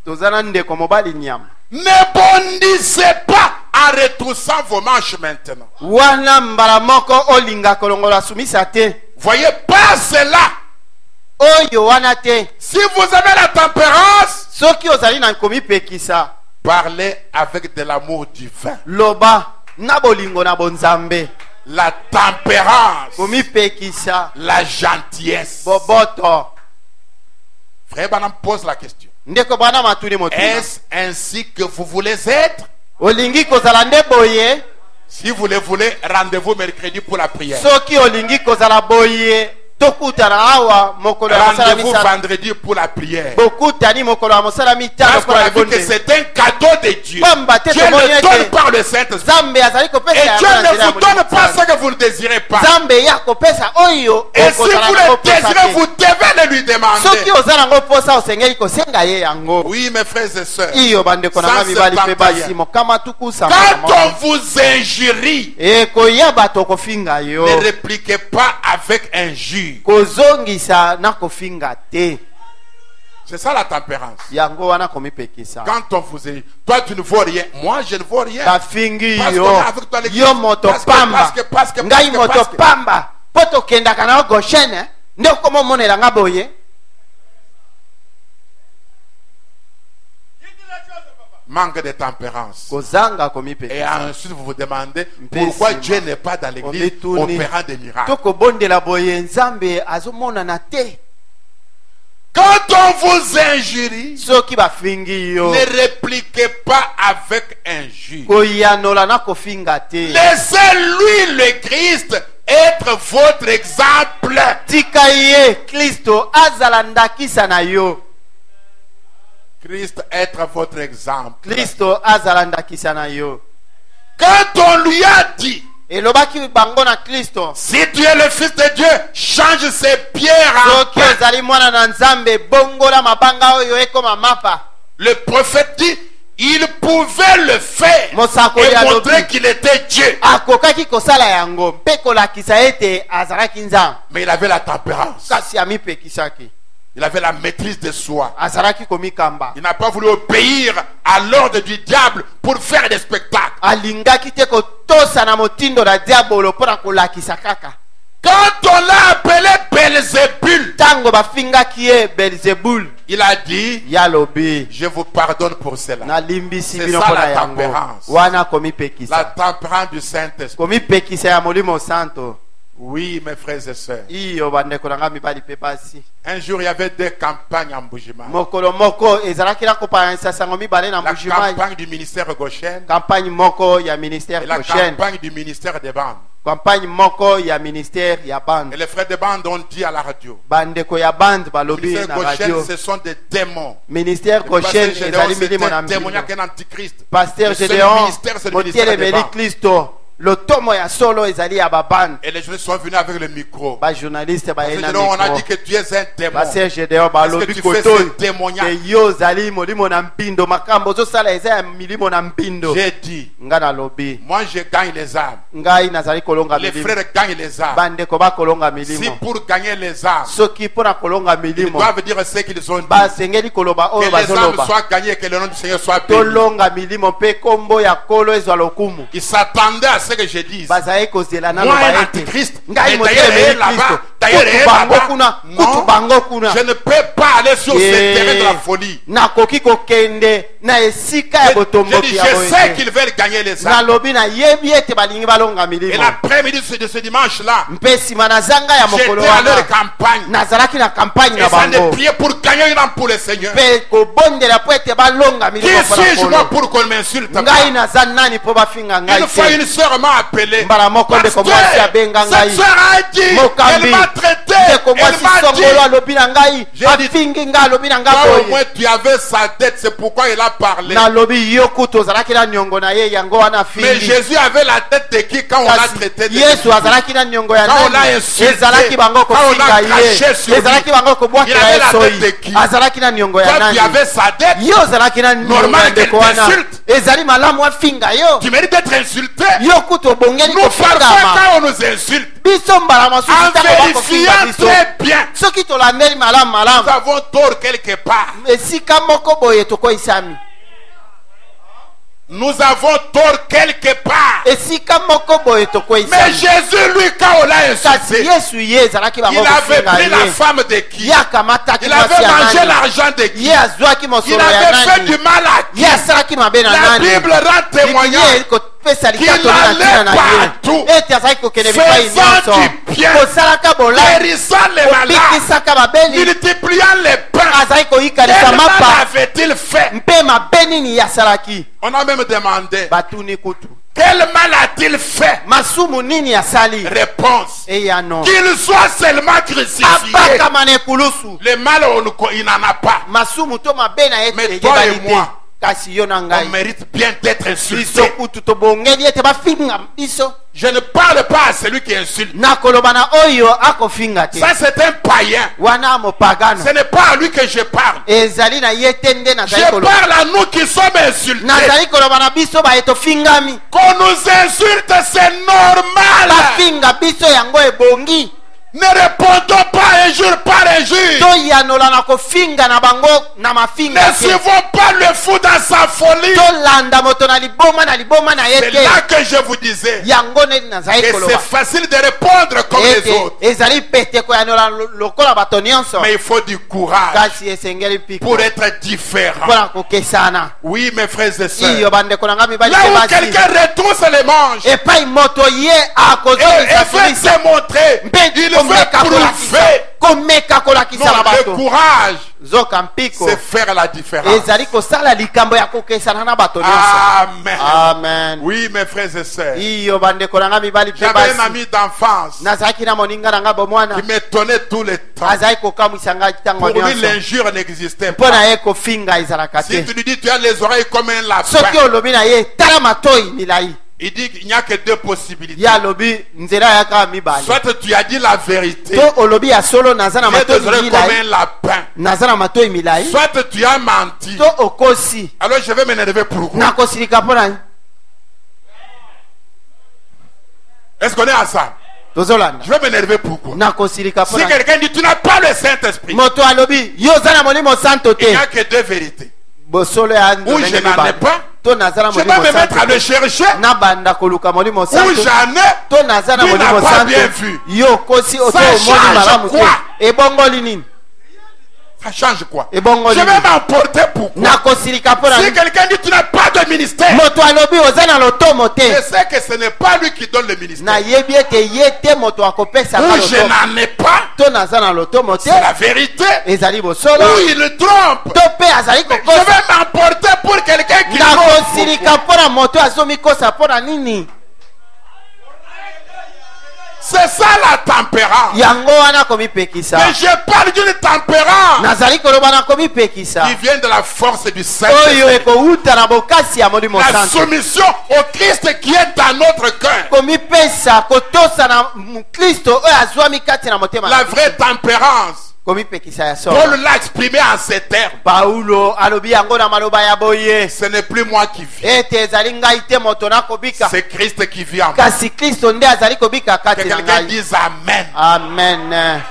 tozana ndeko mobali nyama. Ne bondissez pas en retroussant vos manches maintenant. wana mbala moko olinga kolongola sumisa te. Voyez pas cela. oyo wana te. Si vous avez la tempérance, soki ozali na komipekisa parlez avec de l'amour divin. loba na bolingo na bonzambe. La tempérance, komipekisa la gentillesse. boboto. Frère Branham pose la question. ndeko bana matuni motuna Est-ce ainsi que vous voulez être? olingi kozala nde boye. Si vous le voulez, rendez-vous mercredi pour la prière. soki olingi kozala boye tokutana awa mokolo ya mosala Rendez-vous misala. vendredi pour la prière. bokutani mokolo ya mosala mitano Parce qu'on mpona a vu que ebonde. c'est un cadeau de Dieu. Pamba te Dieu tomoni le ete donne par le Saint-Esprit. zambe azali kopesa Et yango Dieu na ne nzela ya vous donne molimo pas sana. ce que vous ne désirez pas. zambe ya kopesa oyo Et si okozala vous nango le posa désirez, te. vous devez le lui demander. soki oza nango posa osengeli kosenga ye yango. Oui, mes frères et sœurs. iyo bandeko na Ça, nga c'est mibali mpe papaye. basi mokama tukusa Quand on vous injurie, ekoya bato kofinga yo ne répliquez pas avec injure. kozongisa na kofinga te. C'est ça la tempérance. yango wana komipekisa Quand on vous injurie, toi tu ne vaux rien, moi je ne vaux rien. bafingi Parce yo qu'on est avec toi l'église. yo moto Parce que- pamba parce que- ngai moto parce que- pamba po tokendaka na yo goshene nde okomomonela nga boye. Manque de tempérance. kozanga Et komipekisa ensuite vous vous demandez Mpesi pourquoi ma. Dieu n'est pas dans l'église Omituni. opérant des miracles. tokobondela boye nzambe azomonana te. Quand on vous injurie, soki bafingi yo ne répliquez pas avec injure. koyanola na kofinga te. Laissez-lui, le Christ, être votre exemple. tika ye kristo azala ndakisa na yo. Christ être votre exemple. kristo azala ndakisa na yo. Quand on lui a dit, elobaki bango na kristo si tu es le Fils de Dieu, change ces pierres en soki pain. ozali mwana na nzambe bongola mabanga oyo ekoma mapa. Le prophète dit, il pouvait le faire Mosakoli et alobi. montrer qu'il était Dieu. akokaki kosala yango mpe kolakisa ete azalaki nzambe Mais il avait la tempérance. kasi amipekisaki. Il avait la maîtrise de soi. azalaki komikamba. Il n'a pas voulu obéir à l'ordre du diable pour faire des spectacles. alingaki te kotosa na motindo na diabolo mpona kolakisa kaka. Quand on l'a appelé Belzébul, ntango bafingaki ye belzebul il a dit, yalobi je vous pardonne pour cela. nalimbisi C'est bino ça, mpona la yango. tempérance. wana La komipekisa tempérance du Saint-Esprit. komipekisa ya molimo santo. Oui, mes frères et sœurs. iyo bandeko na nga mibali pe basi. Un jour, il y avait deux campagnes en Mbujima. Mokolo moko ezalaki na kopangisa sango mibale na La Mbujima. campagne du ministère Goshen Campagne moko ya ministère et la Goshen. campagne du ministère des bandes. Campagne moko ya ministère ya bande. Et les frères des bandes ont dit à la radio, Bandeko ya bande le balobi ministère na Goshen, radio. ce sont des démons. Ministère Le Goshen pasteur Gédéon, ezali c'est milimo na un démoniaque, mbino. un antichrist. Pasteur Le seul Gédéon ministère, c'est le ministère des motiele bandes. Kristo. Le tomo ya solo ezali ya babande. Et les journalistes sont venus avec le micro. Ba journaliste ba Pasteur ena Gédéon, on a dit micro. que tu es un démon. Pasteur Gédéon ba Parce que lobi tu fais koto. ce démoniaque. Ke yo zali molimo na mpindo makambo zo sala eza ya milimo na mpindo. J'ai dit, Nga na lobi. moi je gagne les âmes. Ngai nazali kolonga Les milimo. frères gagnent les âmes. Bandeko ba kolonga Si milimo. pour gagner les âmes, Soki pona kolonga ils milimo. doivent dire ce qu'ils ont dit. Ba sengeli koloba Que oyo les âmes bazoloba. soient gagnées et que le nom du Seigneur soit béni. Tolonga milimo pe kombo ya kolo ezwa lokumu. Ils s'attendaient à ce que je dise. Bazali kozela na Moi, loba un ete. antichrist. Ngai Et motele d'ailleurs, meli là-bas, Kristo. d'ailleurs, Kutu bango là-bas. kuna. Non, Kutu bango kuna. je ne peux pas aller sur ce terrain de la folie. Nakoki kokende na esika ya Je botomboki dis, ya je sais boye. qu'ils veulent gagner les âmes. Nalobi na yebi ete balingi balonga Et milimo. l'après-midi de ce dimanche-là, Mpe nsima na zanga ya mokolo j'étais à leur wana. campagne. Nazalaki na campagne Et na ça de bango. prier pour gagner une âme pour le Seigneur. Mpe kobondela po ete balonga Qui milimo mpona suis-je moi kolo. pour qu'on m'insulte pas? Ngai naza nani po bafinga ngai Une fois, te. une sœur m'a appelé. Mbala moko ndeko mwasi abenga ngai. Cette sœur a dit, Mokambi. elle m'a traité, Ndeko elle mwasi m'a dit, songolo alobi na ngai. J'ai dit, Afingi ngai alobi na ngai toi au boye. moins tu avais sa tête, c'est pourquoi il a parlé. Nalobi yo kutu ozalaki na niongo na ye yango wana Mais fingi. Jésus avait la tête de qui quand on l'a Kasi traité de Yesu azalaki na niongo ya Quand on l'a nani? insulté, Ezalaki bango quand on kofinga l'a ye. craché sur lui, Ezalaki bango il avait kobwakela la ye tête soyi. de qui? Azalaki na niongo ya Toi tu nani? avais sa tête, Yo ozalaki na niongo Normal ya ndeko qu'elle wana. t'insulte. Ezali malamu afinga yo. tu mérites d'être insulté. Yo kutu obongeli Nous parfois kofingama. quand on nous insulte, Biso mbala masusu en ntango bakofinga vérifiant biso. très bien, Soki tolandeli malamu nous malamu. avons tort quelque part. Esika moko boye tokoisami. Nous avons tort quelque part. Esika moko boye Mais tokoisami. Jésus, lui, quand on l'a Kasi insulté, Yesu ye ezalaki bango il avait kofinga pris la ye. femme de qui? Ye akamataki Il mwasi avait ya mangé nani? l'argent de qui? Ye azwaki Il mosolo ya avait fait nani? du mal à qui? Ye asalaki mabe na La nani? Bible rend témoignage. kopesa Qu'il likato na ntina allait na partout, ye ete azalaki kokende bipai faisant nyonso du bien, kosalaka bolamu guérissant les malades, kobikisaka babeli multipliant les pains. azalaki koyikanisa Quel mal mapa avait-il fait? mpe mabe nini ye asalaki On a même demandé, batuni kutu quel mal a-t-il fait? masumu nini asali Réponse, eya no qu'il soit seulement crucifié. abakama na ekulusu Le mal, il n'en a pas. masumu to mabe na ye Mais toi eyebali et te moi, kasi yo na on ngai mérite bien d'être biso insulté. kutu tobongeli ete bafinga biso Je ne parle pas à celui qui insulte. nakoloba na oyo akofinga te Ça, c'est un païen. wana mopagano Ce n'est pas à lui que je parle. ezali na ye te nde nazali Je koloba parle à nous qui sommes insultés. nazali koloba na biso baye tofingami Qu'on nous insulte, c'est normal. bafinga biso yango ebongi Ne répondons pas un jour par un jour. toyanola na kofinga na bango na mafinga Ne te suivons pas le fou dans sa folie. tolanda moto na liboma na ye C'est te là que je vous disais yango neti nazali que koloba c'est facile de répondre comme les ete autres. ezali pete koyanola lokola bato nyonso Mais il faut du courage kasi esengeli piko pour être différent. mpona kokesana Oui, mes frères et sœurs. iyo bandeko na nga mibali Là mpe où basi quelqu'un retrousse les manches epai moto ye et akozongisa veut filisa démontrer, mpe il veut komeka kolakisa prouver. komeka kolakisa na Non, le bato courage, zoka mpiko c'est faire la différence. ezali kosala likambo ya kokesana na bato nyonso Amen. amen Oui, mes frères et sœurs. iyo bandeko na nga mibali mpe J'avais un basi ami d'enfance nazalaki na moninga na nga bomwana qui m'étonnait tout le temps. azalaki kokamwisa ngai ntango Pour lui, nyonso l'injure n'existait mpo pas. na ye kofinga ezalaka Si te tu lui dis tu as les oreilles comme un soki lapin, olobi na ye tala matoi milai il dit qu'il n'y a que deux possibilités. ye alobi nzela ya kaka mibale Soit tu as dit la vérité, to olobi ya solo naza na tu as matoi des oreilles comme milai un lapin. naza na matoi milai Soit tu as menti. to okosi Alors je vais m'énerver pourquoi? nakosilika mpo na Est-ce qu'on est ensemble? tozolanda Je vais m'énerver pourquoi? nakosilika mpo Si na quelqu'un dit tu n'as pas le Saint-Esprit, moto alobi yo oza na molimo santo il n'y te a que deux vérités. bosolo ya Ou je n'en ai pas, to naza na je vais molimo me mettre à santo le chercher. nabanda koluka molimo Ou santo j'en ai, to naza na lui n'a molimo pas santo bien vu. yo okosi oto Ça omoni change malamu te quoi? ebongoli nini Ça change quoi? Et bon, Je vais m'emporter pourquoi? Si quelqu'un dit tu n'as pas de ministère, je sais que ce n'est pas lui qui donne le ministère. Ou je n'en ai pas, c'est la vérité. Ou il le trompe. Je vais m'emporter pour quelqu'un qui trompe. C'est ça la tempérance. Mais je parle d'une tempérance qui vient de la force du Saint-Esprit. La soumission au Christ qui est dans notre cœur. La vraie tempérance. Paul l'a exprimé en ces termes. Ce n'est plus moi qui vis. C'est Christ qui vit en moi. Que quelqu'un dise Amen. Amen.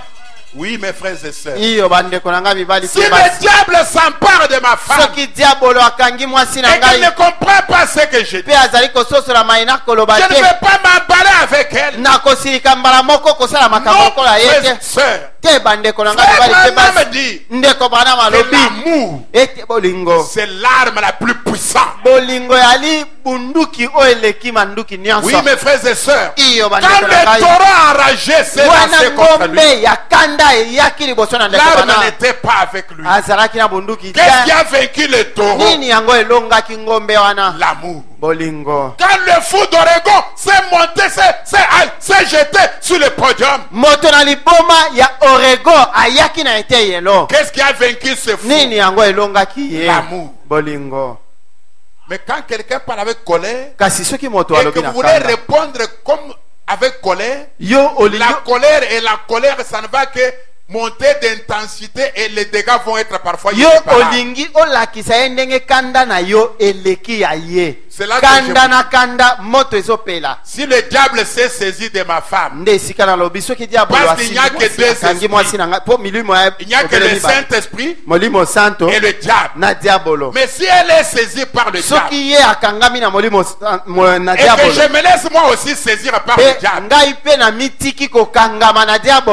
Oui, mes frères et sœurs. Si le diable s'empare de ma femme et qu'elle ne comprend pas ce que je dis, je ne vais pas m'emballer avec elle. Non, frères et sœurs. L'amour, c'est l'arme la plus puissante. Oui, mes frères et sœurs. Quand le taureau enragé s'est lancé contre lui, l'arme n'était pas avec lui. Qu'est-ce qui a vaincu le taureau? L'amour. Quand le fou d'Oregon s'est monté, s'est jeté sur le podium, qu'est-ce qui a vaincu ce fou? L'amour. Mais quand quelqu'un parle avec colère et que vous voulez répondre comme avec colère, la colère, ça ne va que monter d'intensité et les dégâts vont être parfois irréparables. C'est là que si le diable s'est saisi de ma femme, parce qu'il n'y a que deux esprits, il n'y a que le Saint-Esprit et le diable. Mais si elle est saisie par le diable et que je me laisse moi aussi saisir par le diable,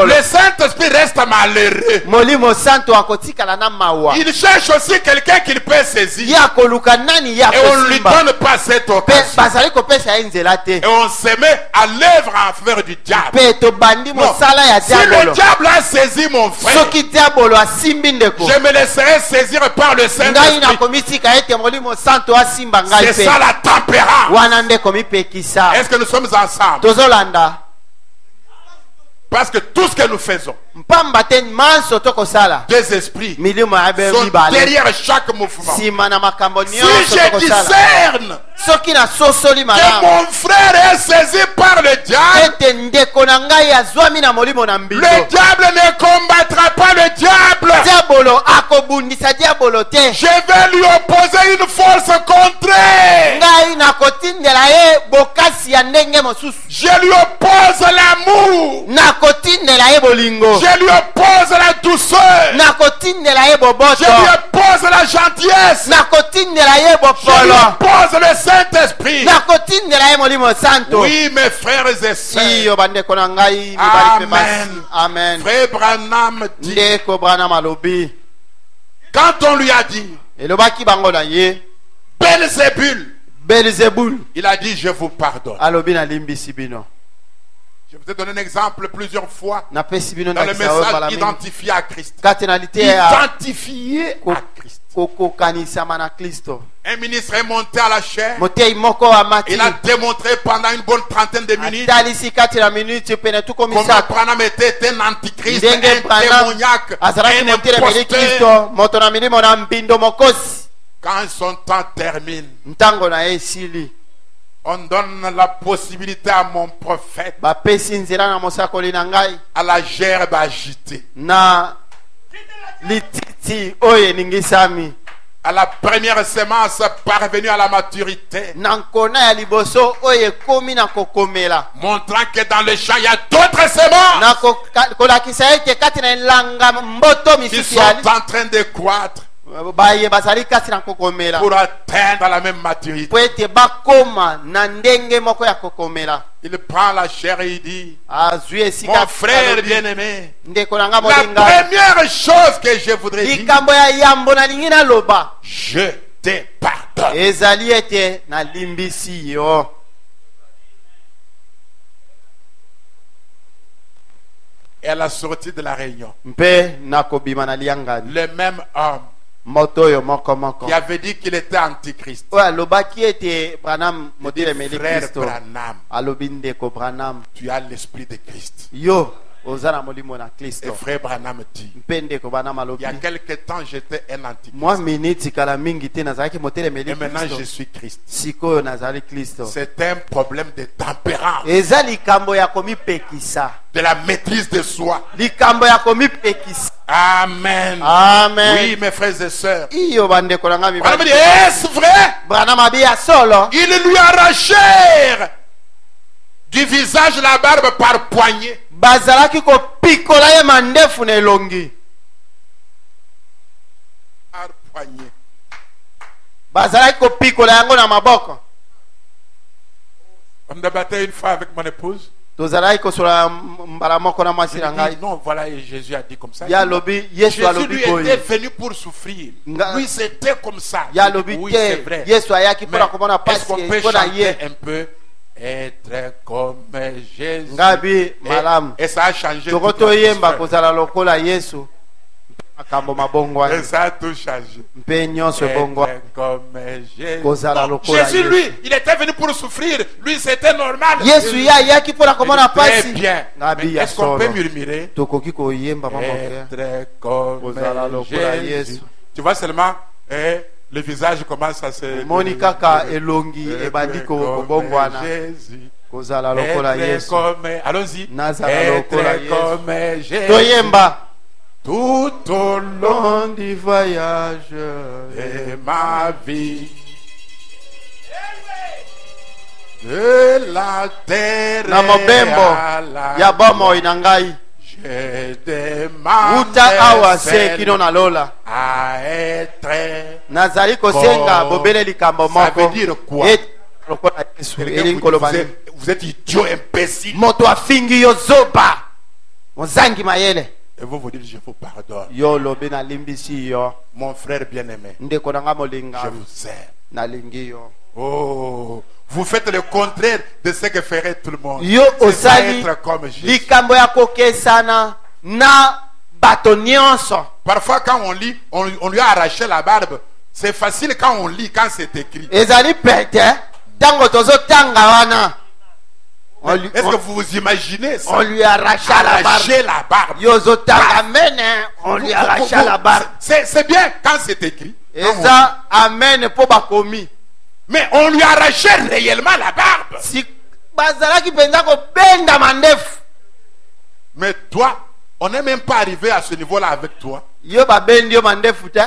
le Saint-Esprit reste malheureux. Il cherche aussi quelqu'un qu'il peut saisir et on ne lui donne pas cette occasion. Et on se met à l'œuvre en faveur du diable. Non. Si le diable a saisi mon frère, je me laisserai saisir par le Saint-Esprit. C'est ça la tempérance. Est-ce que nous sommes ensemble? Parce que tout ce que nous faisons, des esprits sont derrière chaque mouvement. Si je discerne que mon frère est saisi par le diable, le diable ne combattra pas le diable. Je vais lui opposer une force contraire. Je lui oppose l'amour. Je lui oppose la douceur. Je lui oppose la gentillesse. Je lui oppose le Saint-Esprit. Oui, mes frères et sœurs. Amen. Amen. Frère Branham dit, quand on lui a dit Belzébul, il a dit je vous pardonne. Je vous ai donné un exemple plusieurs fois dans le message identifié à Christ. Identifié à Christ. Un ministre est monté à la chair. Il a démontré pendant une bonne trentaine de minutes comment Branham était un antichrist, un démoniaque, un imposteur. Quand son temps termine, on donne la possibilité à mon prophète, à la gerbe agitée, à la première semence parvenue à la maturité, montrant que dans le champ il y a d'autres semences qui sont en train de croître. baye bazali kasi na kokomela pour atteindre la même maturité. po ete bakoma na ndenge moko ya kokomela. Il prend la chair et il dit, Azwi esika mon frère bien-aimé, ndeko na nga la molinga, première chose que je voudrais dire, likambo ya yambo nalingi naloba je te pardonne. ezali ete nalimbisi yo. Et à la sortie de la réunion, Mpe nakobima na liangani le même homme moto oyo moko moko qui avait dit qu'il était antichrist, oyo alobaki ete Branham motelemeli frère Kristo Branham, alobi ndeko Branham, tu as l'esprit de Christ. yo oza na molimo na Et Kristo. frère Branham dit, Mpe ndeko Branham il alobi y a quelque temps j'étais un antichrist. mwa miniti kala mingi te nazalaki Et motelemeli maintenant je Kristo, suis Christ. sikoyo nazali Kristo. C'est un problème de tempérance, Eza likambo ya komipekisa, de la maîtrise de soi. likambo ya komipekisa. Amen. Amen. Oui, mes frères et sœurs. Iyo bandeko na nga Branham dit, mibali, est-ce vrai? Branham abi ya solo Ils lui arrachèrent du visage la barbe par poignée. bazalaki kopikola ye mandefu na elongi, Par poignée. bazalaki kopikola yango na maboko. On débattait une fois avec mon épouse. Tozalaki kosola mbala moko na mwasi Je na lui ngai, dis, non, voilà, et Jésus a dit comme ça. ya lobi Yesu Jésus alobi lui était boye, venu pour souffrir. Nga- Lui, c'était comme ça. ya Je dis, lobi oui, c'est te vrai. Yesu ayaki Mais mpona komona est-ce qu'on pasi peut mpona chanter ye. un peu? Être comme Jésus. Ngabi malamu Et ça a changé. toko toute toyemba l'atmosphère. kozala lokola Yesu, makambo Et mabongwani ça a tout changé. mpe nyonso ebongwani Être comme Jésus. kozala Non, lokola Jésus, Yesu. lui, il était venu pour souffrir. Lui, c'était normal. Yesu ye ayaki mpona komona Très pasi. bien. Ngabi Mais ya est-ce qu'on peut solo murmurer? tokoki koyemba mamoke Être comme kozala lokola Jésus. Yesu. Tu vois seulement, le visage commence à se... omoni kaka elongi ebandi kobongwana, Jésus. kozala lokola Être Yesu. comme... Allons-y. Nazala lokola Être Yesu. comme Jésus. Toyemba Tout au long long du voyage de ma vie. De la terre na mobembo à la ya bomoi na ngai je demande uta awa se kino na lola à être. nazali kosenga bobele likambo Ça veut moko dire quoi? ete lokola Yesu Quelqu'un elingi vous dit, koloba nini? vous êtes idiot, imbécile. moto afingi yo zoba mozangi mayele, Et vous vous dites, je vous pardonne. yo lobi nalimbisi yo Mon frère bien-aimé, ndeko na nga je molinga vous aime. nalingi yo. Oh, vous faites le contraire de ce que ferait tout le monde. Yo C'est ça, osali être comme Jésus. likambo ya kokesana na bato nyonso. Parfois, quand on lit, on lui a arraché la barbe. C'est facile quand on lit, quand c'est écrit. ezali pete ntango tozotanga wana on lui- Est-ce que on- vous vous imaginez ça? on lui arracha la barbe. Arracher la barbe. Yo ozotanga mene on lui arracha la barbe. C'est bien quand c'est écrit. Quand on lit. eza amen po bakomi, Mais on lui arrachait réellement la barbe. si bazalaki mpenza kobenda mandefu, Mais toi, on n'est même pas arrivé à ce niveau-là avec toi. yo babendi yo mandefu te.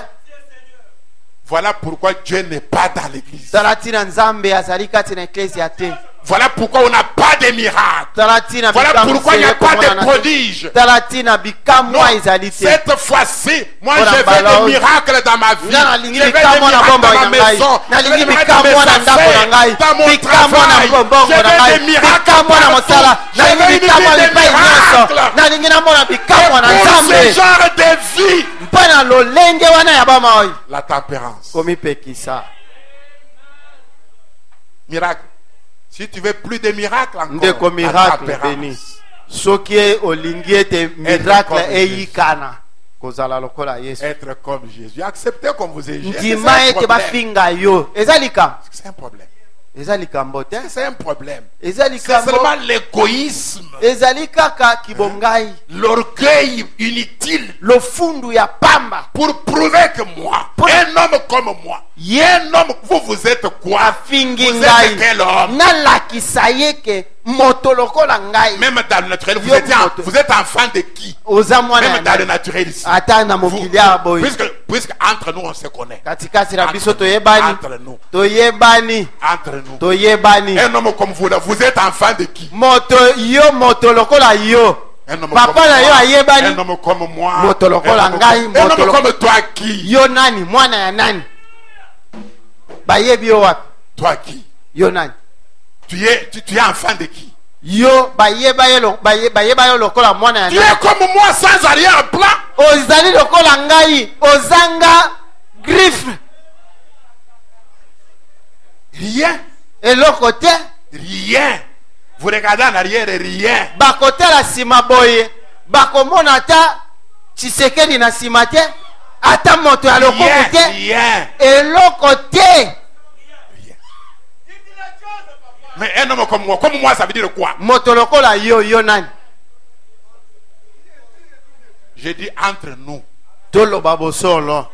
Voilà pourquoi Dieu n'est pas dans l'église. tala ntina nzambe azali kati na eklesia te. Voilà pourquoi on n'a pas de miracles. tala ntina Voilà bikamwa pourquoi il n'y a ezali pas de komonana te. prodiges. tala ntina Non, bikamwa ezali te. cette fois-ci, moi Voilà, je veux balao. des miracles dans ma vie. Nga Je nalingi veux des bikamwa na miracles bombo dans na ma ngai, maison. Je veux nalingi des miracles dans bikamwa mes na ndako na ngai, affaires, dans mon bikamwa na travail. mbongo Je na veux ngai, des miracles bikamwa na mosala, partout. Je nalingi veux une bikamwa vie de bipai nyonso, miracles. nalingi namona bikamwa na Et pour ce nzambe genre de vie, mpo na lolenge wana ya bama oyo la tempérance. komipekisa. Miracle. Si tu veux plus de miracles encore, ndeko la miracle tempérance. beni soki olingi ete miracle comme eyikana kozala lokola Yesu, Être comme Jésus. Acceptez comme vous êtes. ndima ete bafinga yo, eza likambo, C'est un problème. eza likambo te, C'est un problème. eza C'est likambo, seulement l'égoïsme, ezali kaka kibongai, l'orgueil inutile lofundu ya pamba pour prouver que moi, un homme comme moi, un homme, vous êtes quoi? afingi Vous êtes ngai quel homme? nalakisa ye ke moto lokola ngai Même dans le naturel, Yo, moto. vous êtes enfant de qui? oza mwana Même ya dans le ngai. naturel ici. ata na mokili ya boyi Puisque entre nous on se connaît. katikati na biso Entre toyebani, nous. toyebani, Entre nous. toyebani. Un homme comme vous là, vous êtes enfant de qui? Moto yo moto lokola yo Un homme Papa comme na yo moi. ayebani. Un homme comme moi. Moto lokola ngai, Un moto homme lo- comme toi qui? Yo nani? Mwana ya nani? Bayebi yo wapi? Toi qui? Yo nani? Tu es enfant de qui? Yo bayeba yo lokola mwana ya Tu nani? es comme moi sans arrière-plan. Ozali lokola ngai, ozanga griffe. Rien. Eloko te. Rien. Vous regardez en arrière, rien. Bakotala sima boye. Bakomona ata Tshisekedi na sima te. Ata moto ya lokoko Rien. te. Rien. Eloko te. Mais un homme comme moi, ça veut dire quoi? Moto lokola yo nani? Je dis entre nous. Toloba bosolo.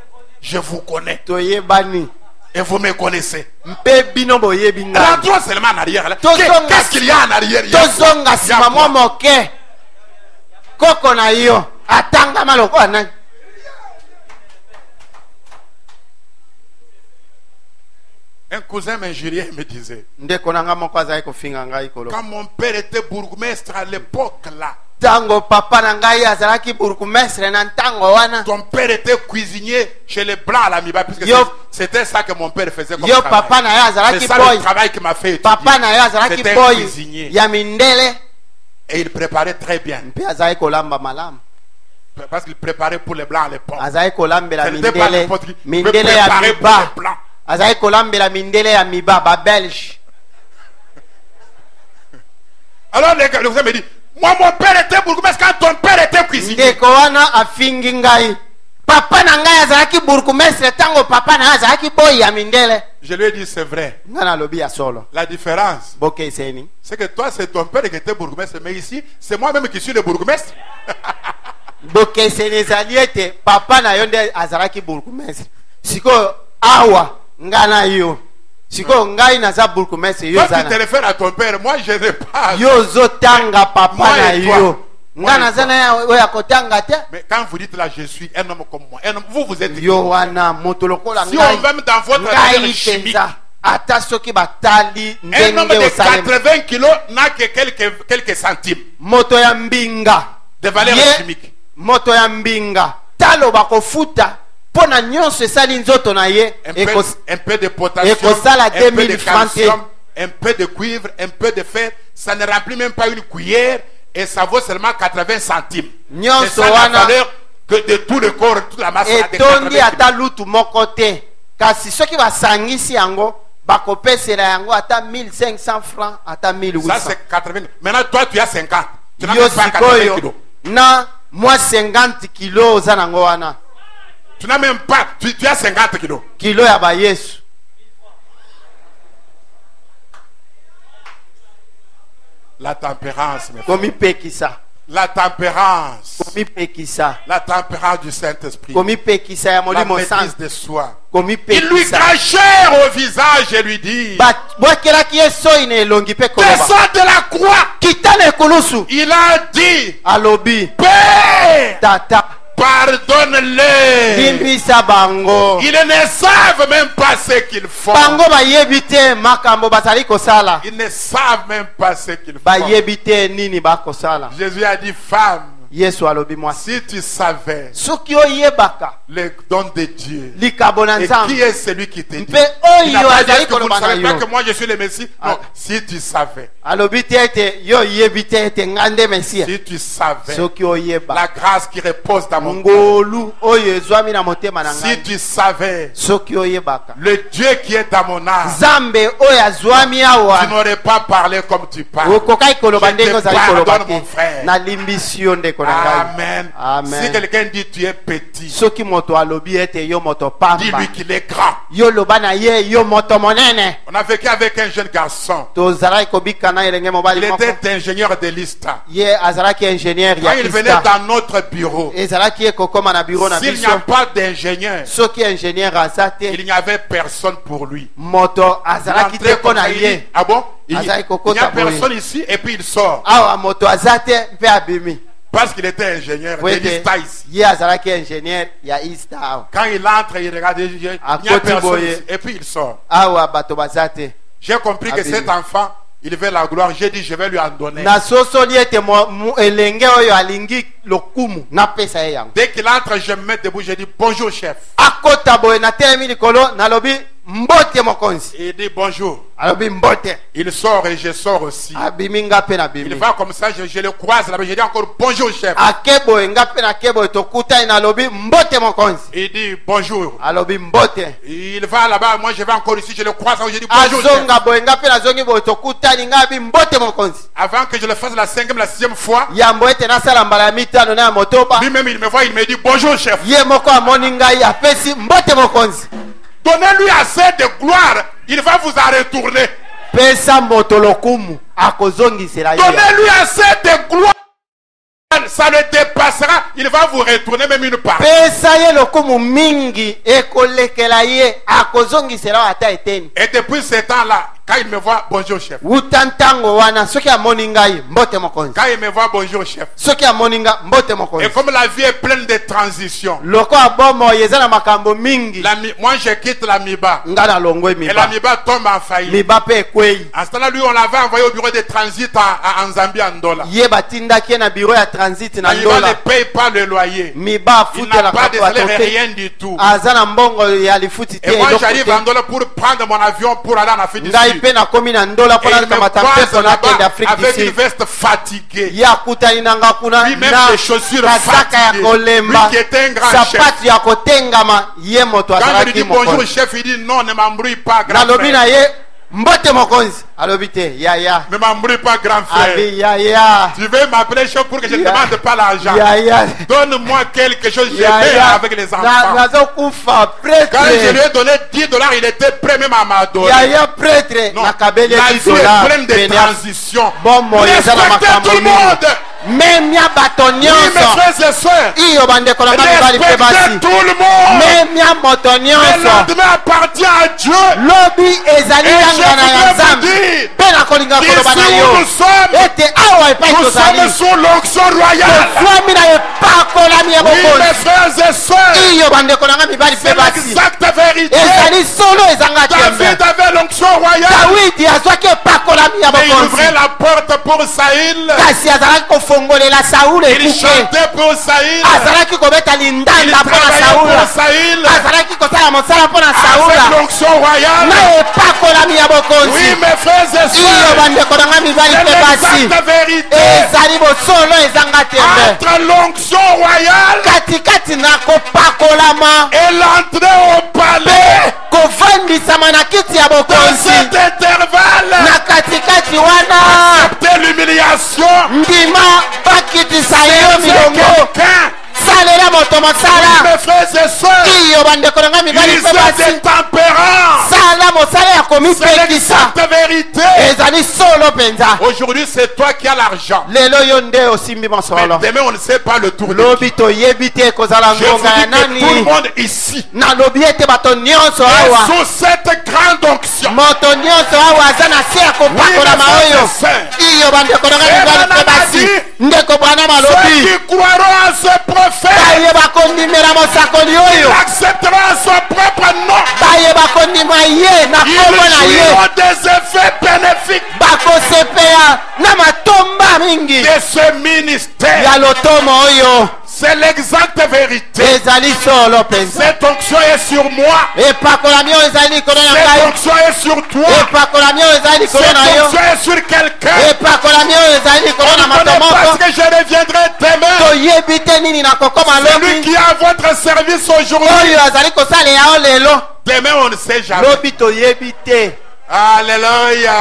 Je vous connais. Toyebani. Et vous me connaissez. Mpe bino boyebi ngai. Rentrons seulement en arrière. Là. Tozonga- Qu'est-ce qu'il y a en arrière? Il y a Tozonga quoi? sima mwa moke. Koko na yo. Atangama lokola nani? Un cousin m'injuriait et me disait, Ndeko nanga moko azali kofinga ngai kolo. quand mon père était bourgmestre à l'époque là, Tango papa na ngai azalaki bourgmestre na ntango wana. ton père était cuisinier chez les Blancs à la Miba, puisque Yo- c'était ça que mon père faisait comme Yo travail. papa na yo C'est azalaki ça boy. le travail qui m'a fait étudier. Papa na yo azalaki C'était un boy cuisinier. ya mindele. Et il préparait très bien. Mpe azalaki kolamba malamu. Parce qu'il préparait pour les Blancs à l'époque. Azalaki kolambela Ce n'était pas mindele. n'importe qui. Il Mindele ya préparait pour miba. les Blancs. Azalaki kolambela mindele ya miba ba belge. Alors le cousin me dit, moi mon père était bourgmestre quand ton père était cuisinier. Ndeko wana afingi ngai. Papa na ngai azalaki bourgmestre tango papa na azalaki boy ya mindele. Je lui ai dit, c'est vrai. Nga na lobi ya solo. La différence, Bokeseni. c'est que toi, c'est ton père qui était bourgmestre. Mais ici, c'est moi-même qui suis le bourgmestre. Bokeseni ezali ete papa na yo nde azalaki bourgmestre. Siko awa nga na yo. Siko ngai naza bourgmestre yo Toi, tu te zana. réfères à ton père. Moi, je n'ai pas. Yo zotanga papa Moi na et toi. yo. Moi Nga et naza toi. na ya oya kotanga te. Mais quand vous dites là, je suis un homme comme moi. Un homme, vous êtes. Yo wana moto lokola Si on ngai. va dans votre Ngai affaire chimique, penza. Ata soki batali un homme ndenge de osalema. 80 kilos n'a que quelques centimes Moto ya mbinga. de valeur Ye, chimique. moto ya mbinga. Talo bakofuta. Pona nyonso esali nzoto na ye. Un peu de potassium, ekosala un peu de 2000 francs. calcium, un peu de cuivre, un peu de fer. Ça ne remplit même pas une cuillère et ça vaut seulement 80 centimes. Nyonso C'est ça la wana valeur que de tout le corps, toute la masse de 80 etondi kilos. ata lutu moko te. Kasi soki basangisi yango bakopesela yango ata 1500 francs ata Ça 1800. c'est 80. Maintenant toi tu as 50. Tu n'as Yo même pas 80 kilos. sikoyo na mwa 50 kilo oza nango wana. Tu n'as même pas. Tu as 50 kilos. Kilo ya ba Yesu. La tempérance, mes frères. Komipekisa. La tempérance. Komipekisa. La tempérance du Saint-Esprit. Komipekisa ya La molimo maîtrise santo. de soi. Il lui Komipekisa. crachait au visage et lui dit, Bwakelaki ye soi na elongi mpe koloba. descends de la croix. Kita na ekulusu. Il a dit, Alobi. Père, Tata. pardonne-les. Limbisa bango. Ils ne savent même pas ce qu'ils font. Bango bayebi te makambo bazali kosala. Ils ne savent même pas ce qu'ils font. Bayebi te nini bakosala. Jésus a dit, femme, Yesu alobi mwasi. si tu savais Soki oyebaka le don de Dieu, likabo na et nzambe. qui est celui qui te dit, Mpe il n'a oyo pas dit azali que vous ne koloba na savez pas yo. que moi je suis le Messie. Non, Ah. si tu savais, Alobi te ete yo yebi te ete ngande mesia. si tu savais Soki oyeba. la grâce qui repose dans mon cœur, Ngolu oyo ezwami na motema na si ngai. tu savais Soki oyebaka. le Dieu qui est dans mon âme, Zambe oyo azwami tu awa. n'aurais pas parlé comme tu parles. Okokai koloba Je te ndenge ozali koloba pardonne, te. mon frère. Nalimbisi yo ndeko na ngai. Amen. Amen. Si quelqu'un dit tu es petit, Soki moto alobi ete yo moto pamba. dis-lui qu'il est grand. Yo loba na ye yo moto monene. On a vécu avec un jeune garçon. Tozalaki kobika na elenge Il mobali moko. était ingénieur de l'ISTA. Ye azalaki ingénieur Quand ya il venait Ista. dans notre bureau, Ezalaki ekokoma na bureau na s'il n'y biso. a pas d'ingénieur, Soki ingénieur aza te. il n'y avait personne pour lui. Moto Il azalaki te entrait mpo comme na ça, il dit, ye. ah bon? Il Azali n'y kokota a boye. personne ici et puis il sort. Awa moto aza te mpe abimi. Parce qu'il était ingénieur de Po ete l'ISTA ici. ye azalaki ingénieur ya Ista awa. Quand il entre, il regarde, il n'y a Akoti personne boye. ici. Et puis il sort. Awa bato baza te. J'ai compris que Abimi. cet enfant il veut la gloire. J'ai dit, je vais lui en donner. nasosoli ete elenge oyo alingi lokumu napesa ye yango. Dès qu'il entre, je me mets debout, je dis bonjour chef. Akota boye natelemi likolo nalobi mbote mokonzi. Il dit bonjour. Alobi mbote. Il sort et je sors aussi. Abimi nga pe na Il bimi. va comme ça, je le croise là-bas, je dis encore bonjour chef. Akeboye nga pe na keboye tokuta nalobi mbote mokonzi. Il dit bonjour. Alobi mbote. Il va là-bas, moi je vais encore ici, je le croise, je dis bonjour chef. Azonga boye nga pe na zongi boye tokuta nga bi mbote mokonzi. Avant que je le fasse la 5e, la 6e fois, Yambo ete nasala mbala mitano na motoba. lui-même il me voit, il me dit bonjour chef. Ye moko amoni ngai apesi mbote mokonzi. Donnez-lui assez de gloire, il va vous en retourner. Pesa moto lokumu akozongisela yo. Donnez-lui assez de gloire, ça le dépassera, il va vous retourner même une part. Pesa ye lokumu mingi ekolekela ye akozongisela ata eteni. Et depuis ce temps-là, quand il me voit, bonjour chef. Utantango wana soki amoni ngai mbote mokonzi. Quand il me voit, bonjour chef. Soki amoni nga mbote mokonzi. Et comme la vie est pleine de transitions, Loko abomo yeza na makambo mingi. moi je quitte la MIBA. Nga na longwe Et la miba. MIBA tombe en faillite. Miba pe ekwei. En ce temps-là, lui, on l'avait envoyé au bureau de transit en Zambie en dollars. Ye batindaki na bureau ya transit na La MIBA ne ndola. paye pas le loyer. Miba Il afutela n'a pas de salaire, kato rien du tout. Azana mbongo ya lifuti te. Et moi, j'arrive en dollars pour prendre mon avion pour aller en Afrique du Ngai Sud. pe na komi na ndola Et pona il me kamata croise mpepo na kende là-bas Afrique du avec une Sud. veste fatiguée. Ye akutani na nga kuna Lui-même na des chaussures kasaka ya fatiguées. kolemba. Lui qui était un grand chef. Sapatu ya kotengama ye moto Quand je lui azalaki dis bonjour mokonzi. chef, il dit non, ne m'embrouille pas grand Nalobi na frère. ye mbote mokonzi. Alobi te ya. Ne m'embrouille pas grand frère. Abi ya. Tu veux m'appeler chef pour que je ne Ya. demande pas l'argent. Ya. Donne-moi quelque chose, je Ya, vais ya. avec les enfants. Nazo kufa prêtre. Quand je lui ai donné 10 $, il était prêt même à m'adorer. Ya prêtre. Non, Nakabeli la 10 vie est dollars. pleine de transitions. Bon moyeza na Respectez makambo tout le mingi. monde. Memia bato Oui, mes nyonso. frères et sœurs. Iyo bandeko na ngai bali pe Respectez basi. tout le monde. Memia moto Le nyonso. lendemain appartient à Dieu. Lobi ezali Et je yanga na ya voudrais vous Nzambe. dire, Pe na kolinga koloba na ici où yo. nous sommes, Ete awa epai nous tozali. sommes sous l'onction royale. Tozwami na epakolami ya Oui, mes bokonzi. frères et sœurs, Iyo bandeko na ngai mibali pe c'est basi. l'exacte vérité. Ezali solo ezanga David tembe. avait l'onction royale, Dawidi azwaki epakolami ya mais il bokonzi. ouvrait la porte pour Saïl. Kasi azalaki kofongolela Saul Il ekuke. chantait pour Saïl. Azalaki kobeta Il lindanda mpona travaillait Saula. pour Saïl. Azalaki kosala mosala mpona Avec Saula. l'onction royale. Na epakolami ya Oui, bokonzi. mes frères et Iyo sœurs, bandeko na ngai mibali c'est pe basi. l'exacte vérité. Ezali bosolo ezanga tembe. Entre l'onction royale Katikati na kopakolama. et l'entrée au palais, Kovandisama na kiti ya dans bokonzi. cet intervalle, Na katikati wana. accepter l'humiliation. Ndima bakitisa yo C'est milongo. quelqu'un, Salela moto mosala. mes frères et sœurs, Iyo bandeko na ngai mibali ils pe ont basi. des tempérances. Sala mosala ya C'est komipekisa. l'exacte vérité. Ezali solo penza. Aujourd'hui, c'est toi qui as l'argent. Lelo yo nde osimbi Mais mosolo. demain, on ne sait pas le tour de qui. Lobi toyebi te ekozala Je vous ngonga ya dis que tout le nani. monde ici Nalobi ete bato nyonso est awa. sous cette grande onction. Moto nyonso awa aza na se ya kopakolama Oui, mes oyo. frères et sœurs. Iyo bandeko na ngai mibali pe basi. ndeko bwana Ceux malobi qui croiront à ce prophète baye bakondimela mosakoli oyo accepteront son propre nom. baye bakondima ye na Ils kombo na ye jouiront des effets bénéfiques bakosepela na matomba mingi de ce ministère. ya lotomo oyo C'est l'exacte vérité. ezali solo mpenza Cette onction est sur moi. epakolami oyo ezali likolo na Cette ngai onction est sur toi. epakolami oyo ezali likolo Cette na yo onction est sur quelqu'un. epakolami oyo ezali likolo On na ne moto connaît pas moko ce que je reviendrai demain. toyebi te nini nakokoma Celui lobi qui est à votre service aujourd'hui. oyo azali kosalela yo lelo Demain, on ne sait jamais. lobi toyebi te Alléluia.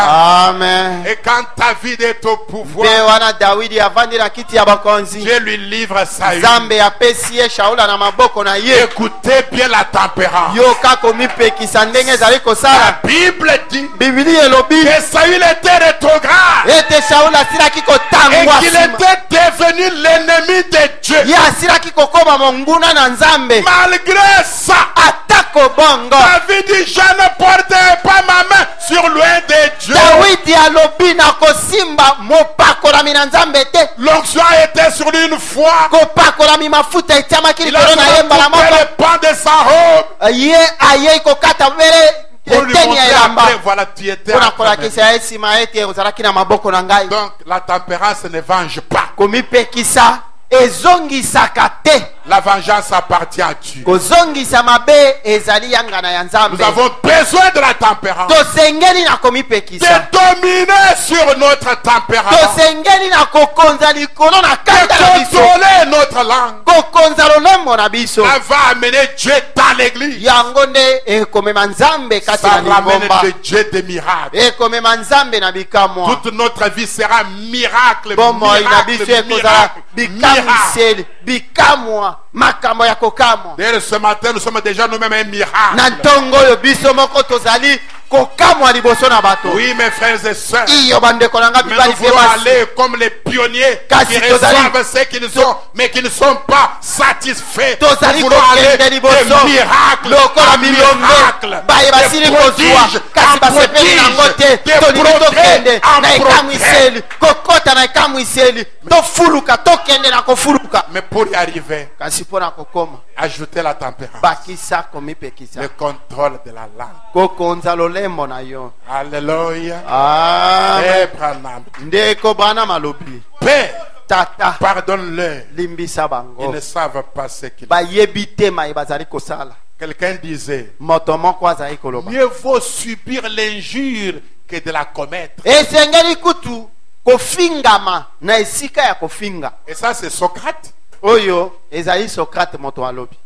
amen Et quand David est au pouvoir, nde wana dawidi avandi na kiti ya bakonzi Dieu lui livre Saül. nzambe apesi ye shaula na maboko na ye Écoutez bien la tempérance. yoka komipekisa ndenge ezali La kosala Bible dit bibili elobi que Saül était rétrograde ete shaula asilaki et kotangwa qu'il nsima était devenu l'ennemi de Dieu. ye asilaki kokoma monguna na nzambe Malgré ça, atako bongo David dit, je ne porterai pas ma main sur loin de Dieu. dawidi alobi na kosimba mopakolami na nzambe te L'onction a été sur lui une fois. kopakolami mafuta etiamaki Il a likolo na ye mbala coupé moko le pan de sa robe. ye ayei kokata bele Pour lui montrer après, voilà, tu étais mpona entre mes mains. kolakisa ye nsima ete ozalaki na maboko na ngai. Donc la tempérance ne venge pas. Komipekisa ezongisaka te. La vengeance appartient à Dieu. Kozongisa mabe ezali yangana ya Nzambe. Nous avons besoin de la tempérance. Tosengeli na De komipekisa. dominer sur notre tempérament. Tosengeli na kokonza likolo na De kanda na biso. contrôler notre langue. Kokonza lolembo na biso. Ça va amener Dieu dans l'église. Yango nde ekomema Nzambe kati Ça na ramène lingomba. de Dieu des miracles. Ekomema Nzambe na bikamwa. Toute notre vie sera miracle, Bomoi na biso miracle, ekozala miracle, miracle. bikamwiseli bikamwa makambo ya kokamwa. D'ailleurs, ce matin, nous sommes déjà nous-mêmes un Na miracle. ntongo oyo biso moko tozali kokamwa liboso na bato. Oui, mes frères et sœurs. Iyo bandeko na nga Mais bibali nous pe voulons basi. aller comme les pionniers Kasi qui tozali- reçoivent ce qu'ils ont, mais qui ne sont pas satisfaits. Tozali Nous voulons aller kokende des liboso miracles, lokola en milombe miracles, baye basili des kozwa prodiges, kasi en basepeli nango te prodiges, des tolingi tokende progrès, en na progrès. ekamwiseli kokota na ekamwiseli tofuluka tokende na kofuluka. Mais pour y arriver, Kasi mpona kokoma ajouter la tempérance, bakisa komipekisa le contrôle de la langue. kokonza lolembo na yo. Alléluia. Amen. Abraham. Ndeko bana malobi Père, tata pardonne-leur. limbisa Ils bango ne savent pas ce qu'ils font. bayebi te mai bazali kosala. Quelqu'un disait, Moto moko azali koloba mieux vaut subir l'injure que de la commettre. esengeli kutu kofingama na esika ya kofinga. Et ça, c'est Socrate. Oyo ezali Socrate moto alobi.